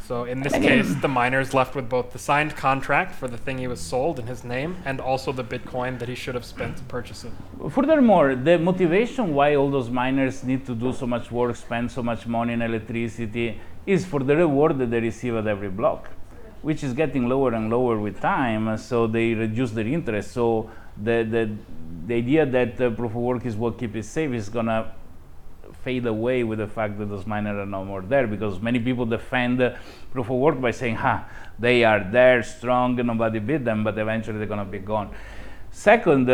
So in this case, the miner is left with both the signed contract for the thing he was sold in his name and also the Bitcoin that he should have spent to purchase it. Furthermore, the motivation why all those miners need to do so much work, spend so much money in electricity, is for the reward that they receive at every block, which is getting lower and lower with time, so they reduce their interest. So the idea that proof of work is what keeps it safe is going to fade away with the fact that those miners are no more there, because many people defend proof of work by saying, they are there, strong, nobody beat them, but eventually they're going to be gone. Second,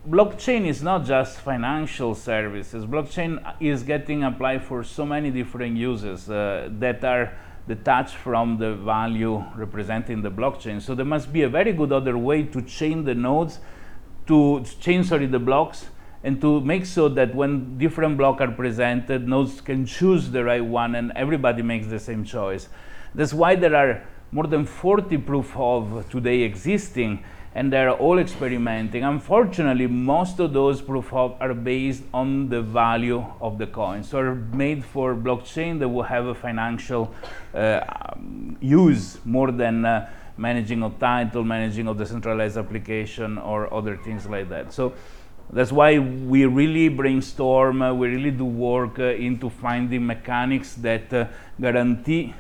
blockchain is not just financial services. Blockchain is getting applied for so many different uses that are detached from the value representing the blockchain. So there must be a very good other way to chain the nodes, to chain the blocks, and to make so that when different blocks are presented, nodes can choose the right one and everybody makes the same choice. That's why there are more than 40 proof of today existing, and they're all experimenting. Unfortunately, most of those proof of are based on the value of the coin, so are made for blockchain that will have a financial use more than managing of title, managing of decentralized application, or other things like that. So that's why we really brainstorm, we really do work into finding mechanics that guarantee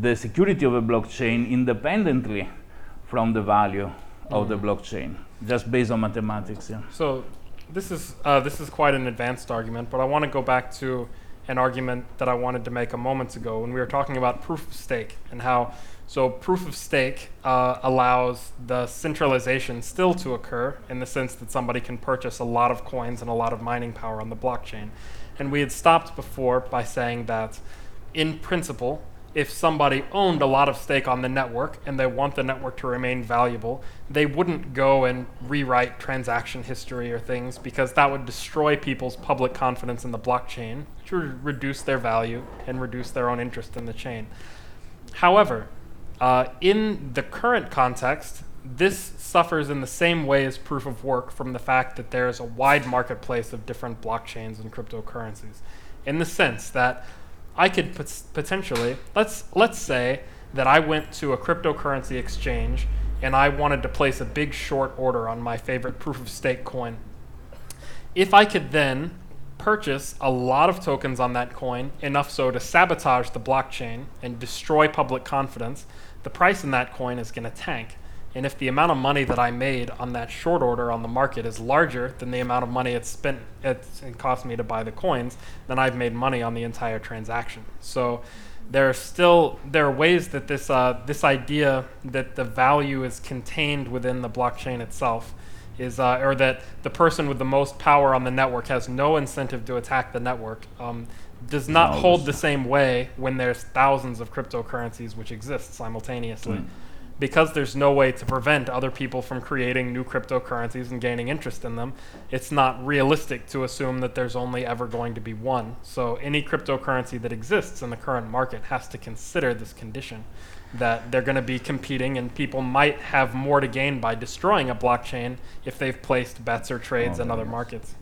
the security of a blockchain independently from the value of the blockchain, just based on mathematics. Yeah. So this is quite an advanced argument, but I want to go back to an argument that I wanted to make a moment ago when we were talking about proof of stake and how proof of stake allows the centralization still to occur in the sense that somebody can purchase a lot of coins and a lot of mining power on the blockchain. And we had stopped before by saying that in principle, if somebody owned a lot of stake on the network and they want the network to remain valuable, they wouldn't go and rewrite transaction history or things because that would destroy people's public confidence in the blockchain, which would reduce their value and reduce their own interest in the chain. However, in the current context, this suffers in the same way as proof of work from the fact that there is a wide marketplace of different blockchains and cryptocurrencies, in the sense that I could potentially, let's say that I went to a cryptocurrency exchange and I wanted to place a big short order on my favorite proof of stake coin. If I could then purchase a lot of tokens on that coin, enough so to sabotage the blockchain and destroy public confidence, the price in that coin is going to tank. And if the amount of money that I made on that short order on the market is larger than the amount of money it cost me to buy the coins, then I've made money on the entire transaction. So there are ways that this idea that the value is contained within the blockchain itself is, or that the person with the most power on the network has no incentive to attack the network, does not hold the same way when there's thousands of cryptocurrencies which exist simultaneously. Because there's no way to prevent other people from creating new cryptocurrencies and gaining interest in them, it's not realistic to assume that there's only ever going to be one. So any cryptocurrency that exists in the current market has to consider this condition, that they're going to be competing and people might have more to gain by destroying a blockchain if they've placed bets or trades in other markets.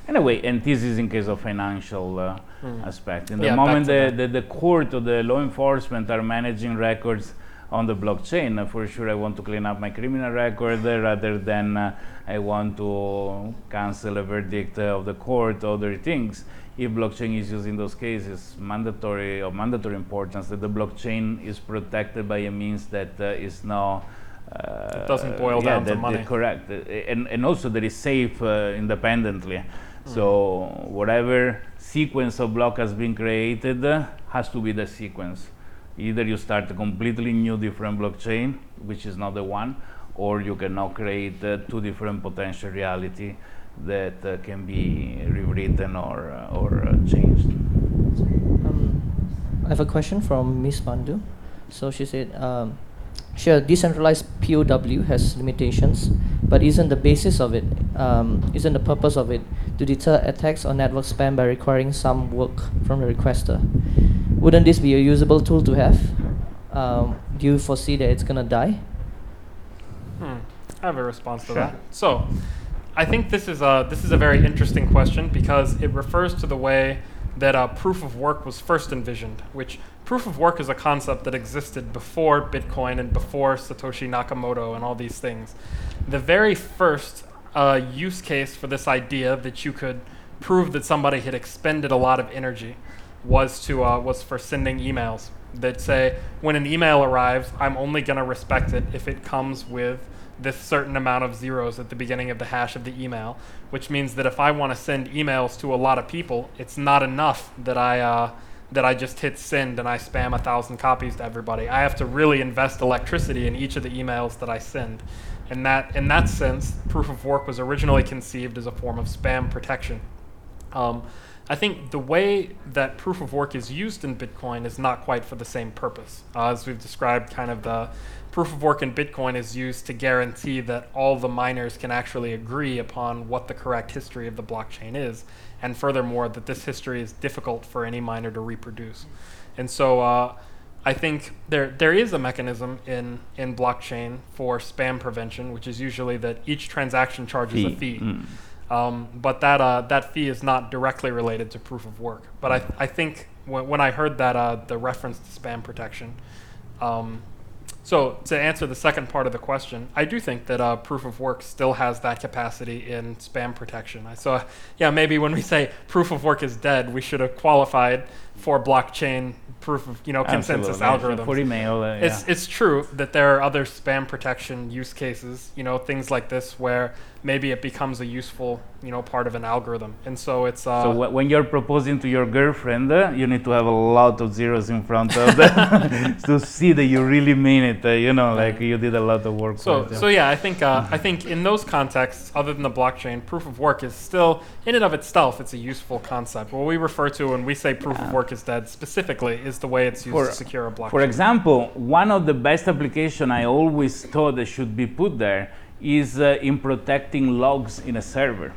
Anyway, and this is in case of financial aspect. In the moment the court or the law enforcement are managing records on the blockchain, for sure I want to clean up my criminal record rather than I want to cancel a verdict of the court, other things. If blockchain is used in those cases, mandatory importance that the blockchain is protected by a means that is not it doesn't boil down to money. Correct, and also that is safe independently. So whatever sequence of block has been created has to be the sequence. Either you start a completely new different blockchain, which is not the one, or you can now create two different potential reality that can be rewritten or changed. I have a question from Miss Mandu. So she said, sure, decentralized POW has limitations, but isn't the basis of it, isn't the purpose of it to deter attacks or network spam by requiring some work from the requester? Wouldn't this be a usable tool to have? Do you foresee that it's going to die? I have a response to that. So I think this is a very interesting question because it refers to the way that proof of work was first envisioned, which proof of work is a concept that existed before Bitcoin and before Satoshi Nakamoto and all these things. The very first use case for this idea that you could prove that somebody had expended a lot of energy was for sending emails that say, when an email arrives, I'm only going to respect it if it comes with this certain amount of zeros at the beginning of the hash of the email, which means that if I want to send emails to a lot of people, it's not enough that I just hit send and I spam 1,000 copies to everybody. I have to really invest electricity in each of the emails that I send. And that, in that sense, proof of work was originally conceived as a form of spam protection. I think the way that proof of work is used in Bitcoin is not quite for the same purpose. As we've described, kind of the proof of work in Bitcoin is used to guarantee that all the miners can actually agree upon what the correct history of the blockchain is, and furthermore, that this history is difficult for any miner to reproduce. And so I think there is a mechanism in blockchain for spam prevention, which is usually that each transaction charges a fee. But that fee is not directly related to proof of work. But I think when I heard that the reference to spam protection, so to answer the second part of the question, I do think that proof of work still has that capacity in spam protection. So yeah, maybe when we say proof of work is dead, we should have qualified for blockchain proof of consensus algorithms. For email, It's true that there are other spam protection use cases, things like this where maybe it becomes a useful part of an algorithm, and so it's so when you're proposing to your girlfriend, you need to have a lot of zeros in front of them to see that you really mean it. Like you did a lot of work. So yeah, I think in those contexts, other than the blockchain, proof of work is still in and of itself, it's a useful concept. What we refer to when we say proof of work is dead specifically is the way it's used to secure a blockchain. For example, one of the best applications I always thought that should be put there is in protecting logs in a server.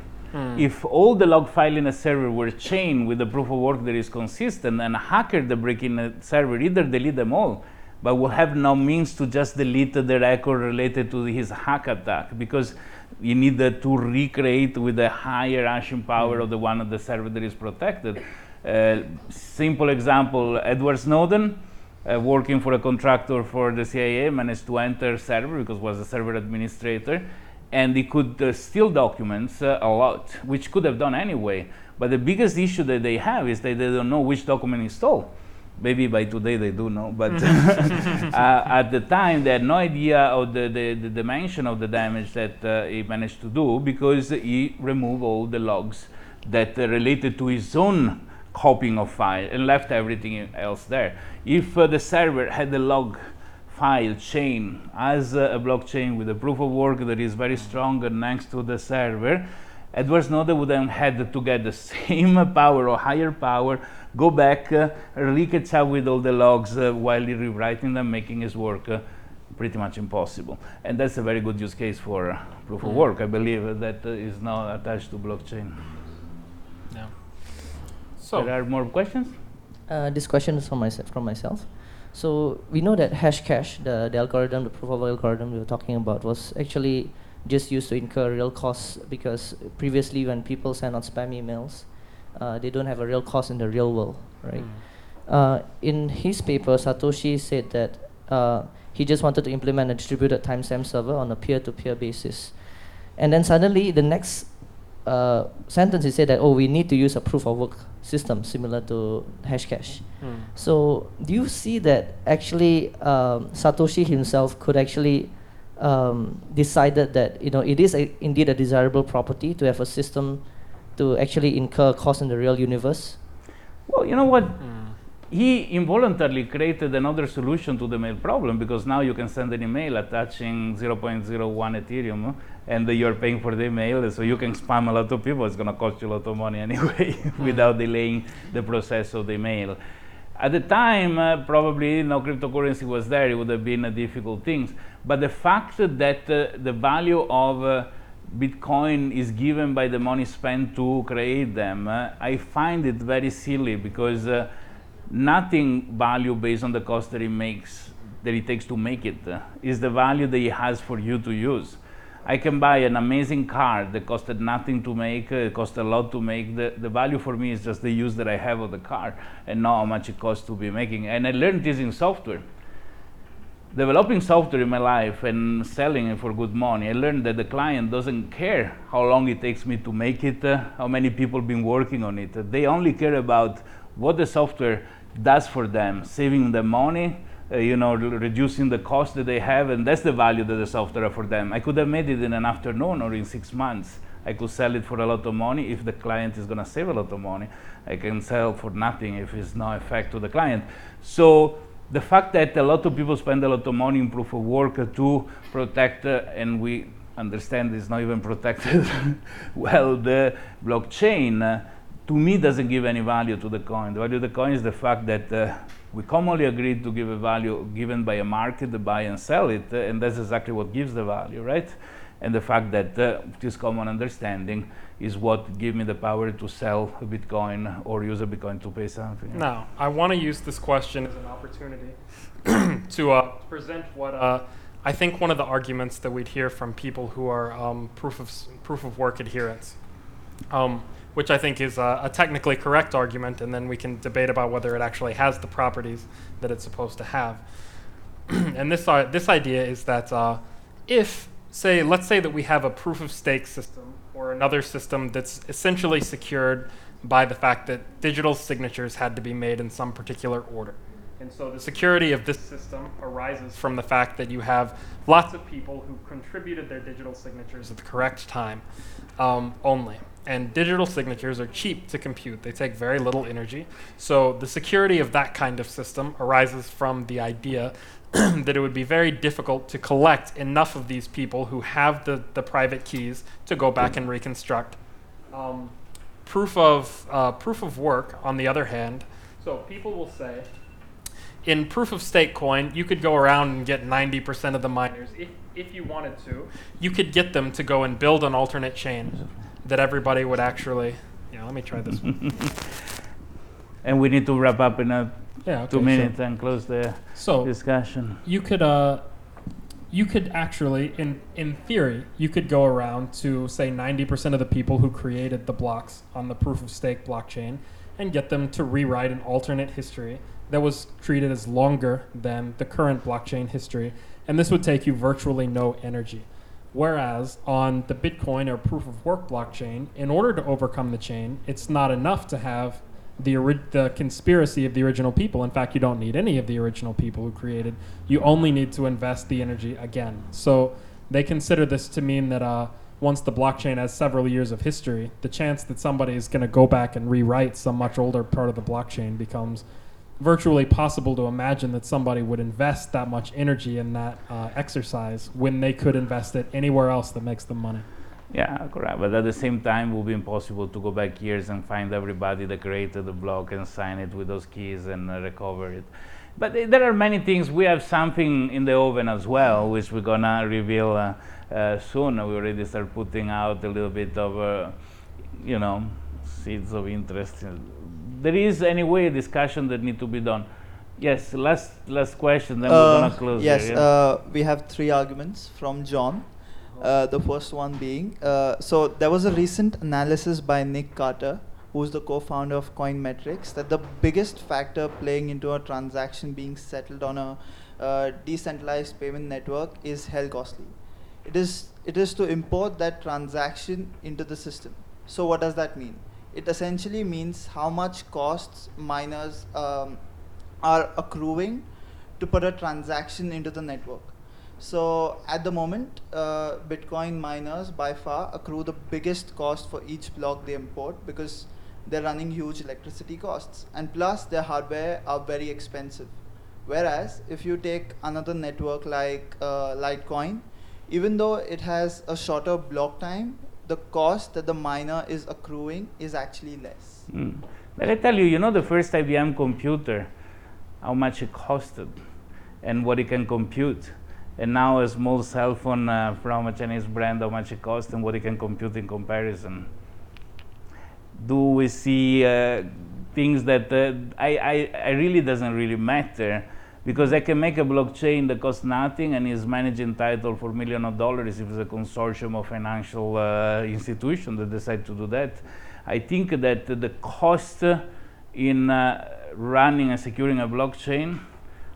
If all the log file in a server were chained with the proof of work that is consistent, and a hacker that break in a server either delete them all, but will have no means to just delete the record related to his hack attack, because you need to recreate with a higher hashing power of the one of the server that is protected. Simple example, Edward Snowden, working for a contractor for the CIA, managed to enter server because was a server administrator, and he could steal documents a lot, which could have done anyway. But the biggest issue that they have is that they don't know which document he stole. Maybe by today they do know, but at the time they had no idea of the dimension of the damage that he managed to do, because he removed all the logs that related to his own copying of file and left everything else there. If the server had the log file chain as a blockchain with a proof of work that is very strong next to the server, Edward Snowden would have had to get the same power or higher power, go back, re-catch up with all the logs while rewriting them, making his work pretty much impossible. And that's a very good use case for proof of work. I believe that is now attached to blockchain. Yeah. So there are more questions? This question is from myself. So we know that Hashcash, the algorithm, the proof of work algorithm we were talking about, was actually just used to incur real costs, because previously when people send out spam emails, they don't have a real cost in the real world, right? In his paper, Satoshi said that he just wanted to implement a distributed timestamp server on a peer-to-peer basis. And then suddenly the next sentence he said that, we need to use a proof of work system similar to Hashcash. So do you see that actually Satoshi himself could actually decided that it is indeed a desirable property to have a system to actually incur costs in the real universe? Well, you know what? He involuntarily created another solution to the mail problem, because now you can send an email attaching 0.01 Ethereum and you're paying for the email, so you can spam a lot of people. It's going to cost you a lot of money anyway without delaying the process of the email. At the time, probably no cryptocurrency was there. It would have been a difficult thing. But the fact that the value of Bitcoin is given by the money spent to create them, I find it very silly, because nothing value based on the cost that it takes to make it is the value that it has for you to use. I can buy an amazing car that costed nothing to make, it cost a lot to make. The value for me is just the use that I have of the car, and not how much it costs to be making. And I learned this in software. Developing software in my life and selling it for good money, I learned that the client doesn't care how long it takes me to make it, how many people been working on it. They only care about what the software does for them, saving them money, reducing the cost that they have, and that's the value that the software for them. I could have made it in an afternoon or in 6 months. I could sell it for a lot of money if the client is going to save a lot of money. I can sell for nothing if it's no effect to the client. So the fact that a lot of people spend a lot of money in proof of work to protect, and we understand it's not even protected well, the blockchain, to me doesn't give any value to the coin. The value of the coin is the fact that we commonly agreed to give a value given by a market to buy and sell it, and that's exactly what gives the value, right? And the fact that this common understanding is what gives me the power to sell a Bitcoin or use a Bitcoin to pay something. Now, I want to use this question as an opportunity to present what I think one of the arguments that we'd hear from people who are proof of work adherents, which I think is a technically correct argument, and then we can debate about whether it actually has the properties that it's supposed to have. And this idea is that let's say that we have a proof of stake system or another system that's essentially secured by the fact that digital signatures had to be made in some particular order. And so the security of this system arises from the fact that you have lots of people who contributed their digital signatures at the correct time only. And digital signatures are cheap to compute. They take very little energy. So the security of that kind of system arises from the idea that it would be very difficult to collect enough of these people who have the private keys to go back and reconstruct. Proof of work, on the other hand, so people will say, in proof of stake coin, you could go around and get 90% of the miners. If you wanted to, you could get them to go and build an alternate chain that everybody would actually, let me try this one. And we need to wrap up in 2 minutes sure. and close the So discussion. You could actually, in theory, you could go around to, say, 90% of the people who created the blocks on the proof of stake blockchain and get them to rewrite an alternate history that was treated as longer than the current blockchain history, and this would take you virtually no energy. Whereas on the Bitcoin or proof of work blockchain, in order to overcome the chain, it's not enough to have the conspiracy of the original people. In fact, you don't need any of the original people who created. You only need to invest the energy again. So they consider this to mean that once the blockchain has several years of history, the chance that somebody is going to go back and rewrite some much older part of the blockchain becomes virtually possible to imagine that somebody would invest that much energy in that exercise when they could invest it anywhere else that makes them money. Yeah, correct. But at the same time, it will be impossible to go back years and find everybody that created the block and sign it with those keys and recover it. But there are many things. We have something in the oven as well, which we're gonna reveal soon. We already start putting out a little bit of, seeds of interest. There is anyway a discussion that need to be done. Yes, last question, then we're gonna close. Yes, here, we have 3 arguments from John. The first one being, so there was a recent analysis by Nick Carter, who's the co-founder of Coinmetrics, that the biggest factor playing into a transaction being settled on a decentralized payment network is hell costly. It is to import that transaction into the system. So what does that mean? It essentially means how much costs miners are accruing to put a transaction into the network. So at the moment, Bitcoin miners by far accrue the biggest cost for each block they import because they're running huge electricity costs, and plus their hardware are very expensive. Whereas if you take another network like Litecoin, even though it has a shorter block time, the cost that the miner is accruing is actually less. But I tell you, the first IBM computer, how much it costed and what it can compute. And now a small cell phone from a Chinese brand, how much it costs and what it can compute in comparison. Do we see things that I really doesn't really matter, because I can make a blockchain that costs nothing and is managing title for millions of dollars if it's a consortium of financial institutions that decide to do that. I think that the cost in running and securing a blockchain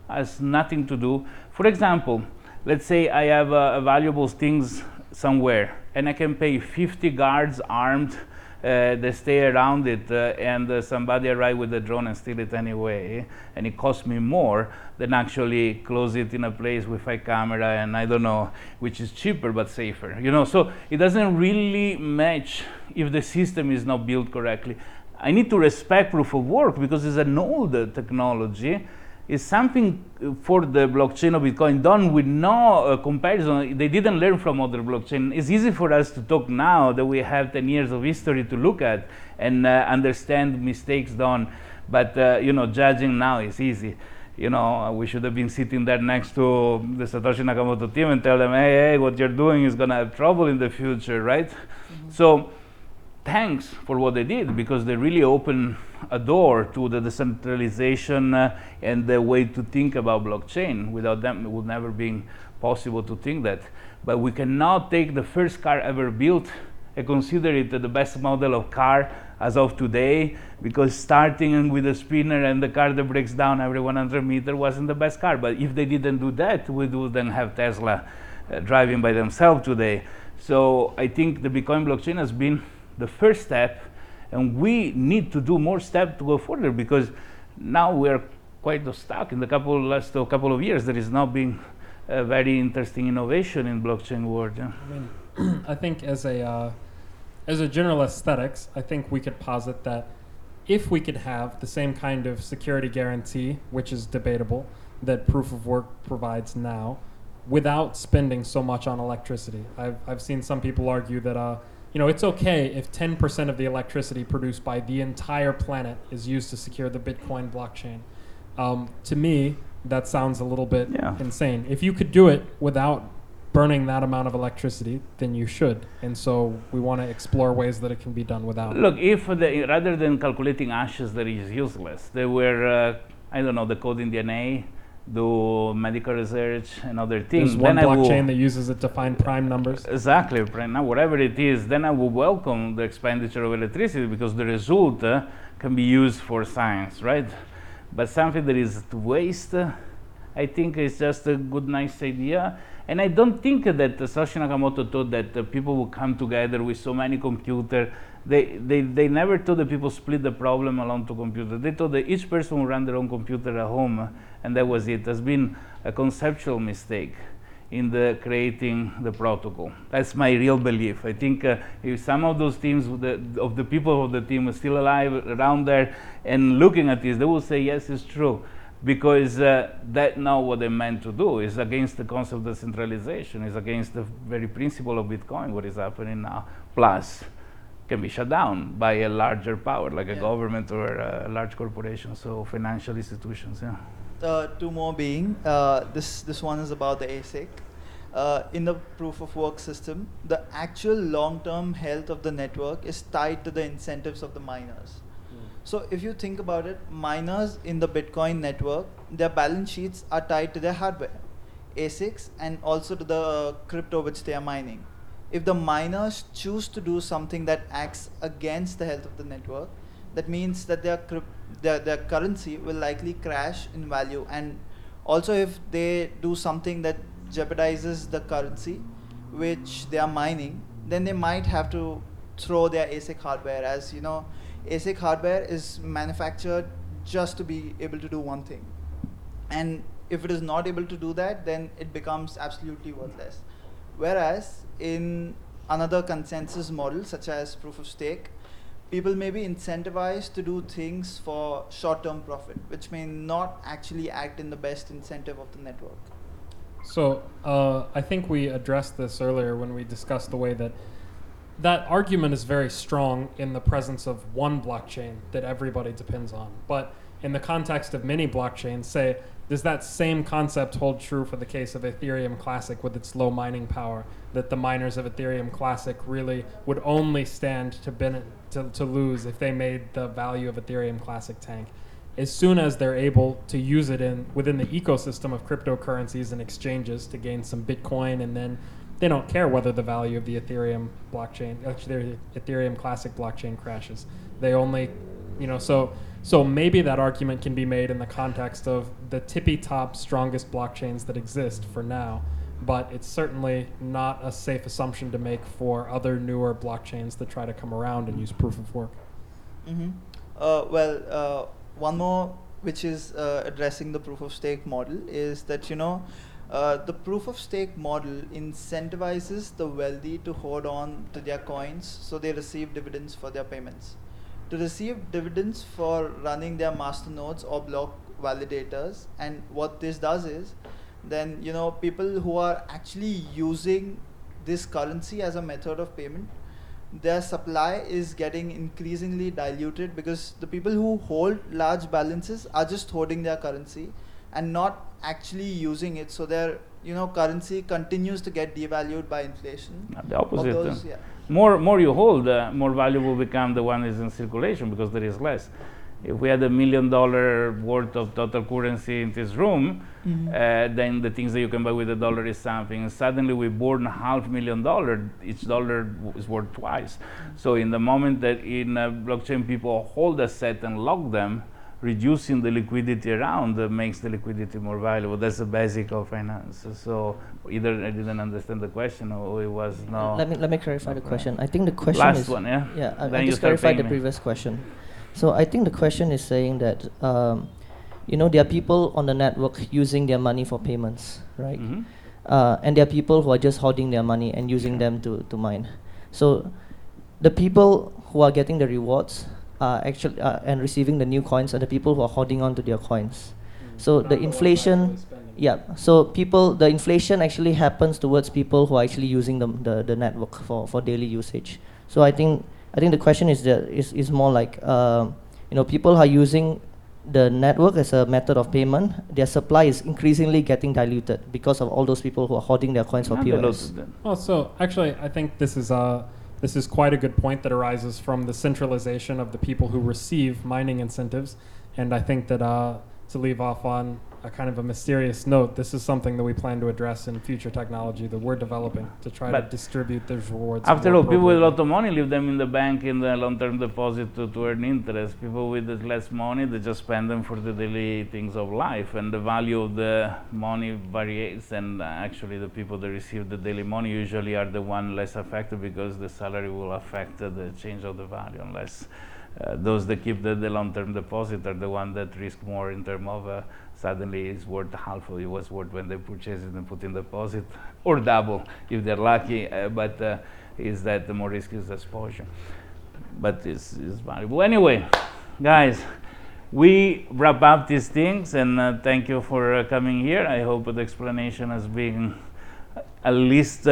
has nothing to do. For example, let's say I have valuable things somewhere and I can pay 50 guards armed they stay around it and somebody arrive with a drone and steal it anyway, and it costs me more than actually close it in a place with a camera and I don't know, which is cheaper but safer. So it doesn't really match if the system is not built correctly. I need to respect proof of work because it's an old technology. It's something for the blockchain of Bitcoin done with no comparison. They didn't learn from other blockchain. It's easy for us to talk now that we have 10 years of history to look at and understand mistakes done. But judging now is easy. We should have been sitting there next to the Satoshi Nakamoto team and tell them, hey, what you're doing is gonna have trouble in the future, right? Mm-hmm. So thanks for what they did, because they really opened a door to the decentralization and the way to think about blockchain. Without them, it would never be possible to think that. But we cannot take the first car ever built and consider it the best model of car as of today, because starting with a spinner and the car that breaks down every 100 meters wasn't the best car. But if they didn't do that, we wouldn't have Tesla driving by themselves today. So I think the Bitcoin blockchain has been the first step, And we need to do more steps to go further, because now we're quite stuck. In the last couple of years, there is now been a very interesting innovation in blockchain world. Yeah. I mean, I think as a general aesthetics, I think we could posit that if we could have the same kind of security guarantee, which is debatable, that proof of work provides now, without spending so much on electricity. I've seen some people argue that it's okay if 10% of the electricity produced by the entire planet is used to secure the Bitcoin blockchain. To me, that sounds a little bit insane. If you could do it without burning that amount of electricity, then you should. And so we want to explore ways that it can be done without. Look, if rather than calculating hashes that is useless, they were, the coding DNA, do medical research and other things. There's one blockchain that uses it to find prime numbers. Exactly, prime now, whatever it is, then I would welcome the expenditure of electricity, because the result can be used for science, right? But something that is to waste, I think is just a good, nice idea. And I don't think that Satoshi Nakamoto thought that people would come together with so many computers. They never thought that people split the problem along two computers. They thought that each person would run their own computer at home, and that was it. There's been a conceptual mistake in the creating the protocol. That's my real belief. I think if some of those teams, of the people of the team are still alive around there and looking at this, they will say, yes, it's true. Because that's not what they meant to do. It's against the concept of centralization. It's against the very principle of Bitcoin, what is happening now. Plus, can be shut down by a larger power, like a government or a large corporation, so financial institutions, Two more being, this one is about the ASIC. In the proof of work system, the actual long-term health of the network is tied to the incentives of the miners. So if you think about it, miners in the Bitcoin network, their balance sheets are tied to their hardware, ASICs, and also to the crypto which they are mining. If the miners choose to do something that acts against the health of the network, that means that their currency will likely crash in value. And also if they do something that jeopardizes the currency which they are mining, then they might have to throw their ASIC hardware. As you know, ASIC hardware is manufactured just to be able to do one thing. And if it is not able to do that, then it becomes absolutely worthless. Whereas in another consensus model, such as proof of stake, people may be incentivized to do things for short-term profit, which may not actually act in the best incentive of the network. So I think we addressed this earlier when we discussed the way that argument is very strong in the presence of one blockchain that everybody depends on. But in the context of many blockchains, say, does that same concept hold true for the case of Ethereum Classic with its low mining power, that the miners of Ethereum Classic really would only stand to lose if they made the value of Ethereum Classic tank? As soon as they're able to use it within the ecosystem of cryptocurrencies and exchanges to gain some Bitcoin, and then they don't care whether the value of the Ethereum blockchain, actually the Ethereum Classic blockchain crashes. They only, so maybe that argument can be made in the context of the tippy-top strongest blockchains that exist for now, but it's certainly not a safe assumption to make for other newer blockchains that try to come around and use proof of work. Mm-hmm. One more, which is addressing the proof of stake model, is that the proof of stake model incentivizes the wealthy to hold on to their coins so they receive dividends for their payments. To receive dividends for running their masternodes or block validators, and what this does is, then people who are actually using this currency as a method of payment, their supply is getting increasingly diluted, because the people who hold large balances are just holding their currency and not actually using it, so their currency continues to get devalued by inflation. The opposite. More you hold, more valuable become the one is in circulation, because there is less. If we had $1 million worth of total currency in this room, then the things that you can buy with a dollar is something. Suddenly we burn $500,000, each dollar is worth twice. So in the moment that in blockchain people hold a set and lock them, reducing the liquidity around makes the liquidity more valuable. That's the basic of finance. So either I didn't understand the question, or it was no. Let me clarify the question. I think the question last is one, yeah. Yeah, Then I you just start clarified the paying me. previous question. So I think the question is saying that there are people on the network using their money for payments, right? Mhm. And there are people who are just hoarding their money and using them to mine. So the people who are getting the rewards actually and receiving the new coins are the people who are holding on to their coins. So the inflation, so the inflation actually happens towards people who are actually using the network for daily usage. So I think the question is more like people are using the network as a method of payment. Their supply is increasingly getting diluted because of all those people who are holding their coins for POS. Well, so actually, I think this is quite a good point that arises from the centralization of the people who receive mining incentives. And I think that to leave off on a kind of a mysterious note, this is something that we plan to address in future technology that we're developing to try to distribute those rewards. After all, people with a lot of money leave them in the bank in the long-term deposit to earn interest. People with less money, they just spend them for the daily things of life, and the value of the money varies. And actually, the people that receive the daily money usually are the one less affected, because the salary will affect the change of the value, unless those that keep the long-term deposit are the one that risk more in terms of suddenly it's worth half of it was worth when they purchase it and put in deposit, or double if they're lucky. But is that the more risk is exposure? But it's valuable. Anyway, guys, we wrap up these things, and thank you for coming here. I hope the explanation has been at least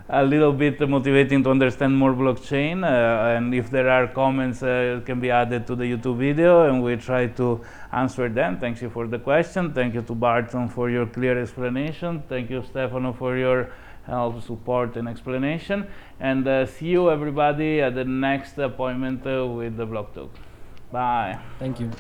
a little bit motivating to understand more blockchain, and if there are comments, it can be added to the YouTube video, and we try to answer them. Thank you for the question. Thank you to Barton for your clear explanation. Thank you, Stefano, for your help, support, and explanation. And see you, everybody, at the next appointment with the BlockTalk. Bye. Thank you.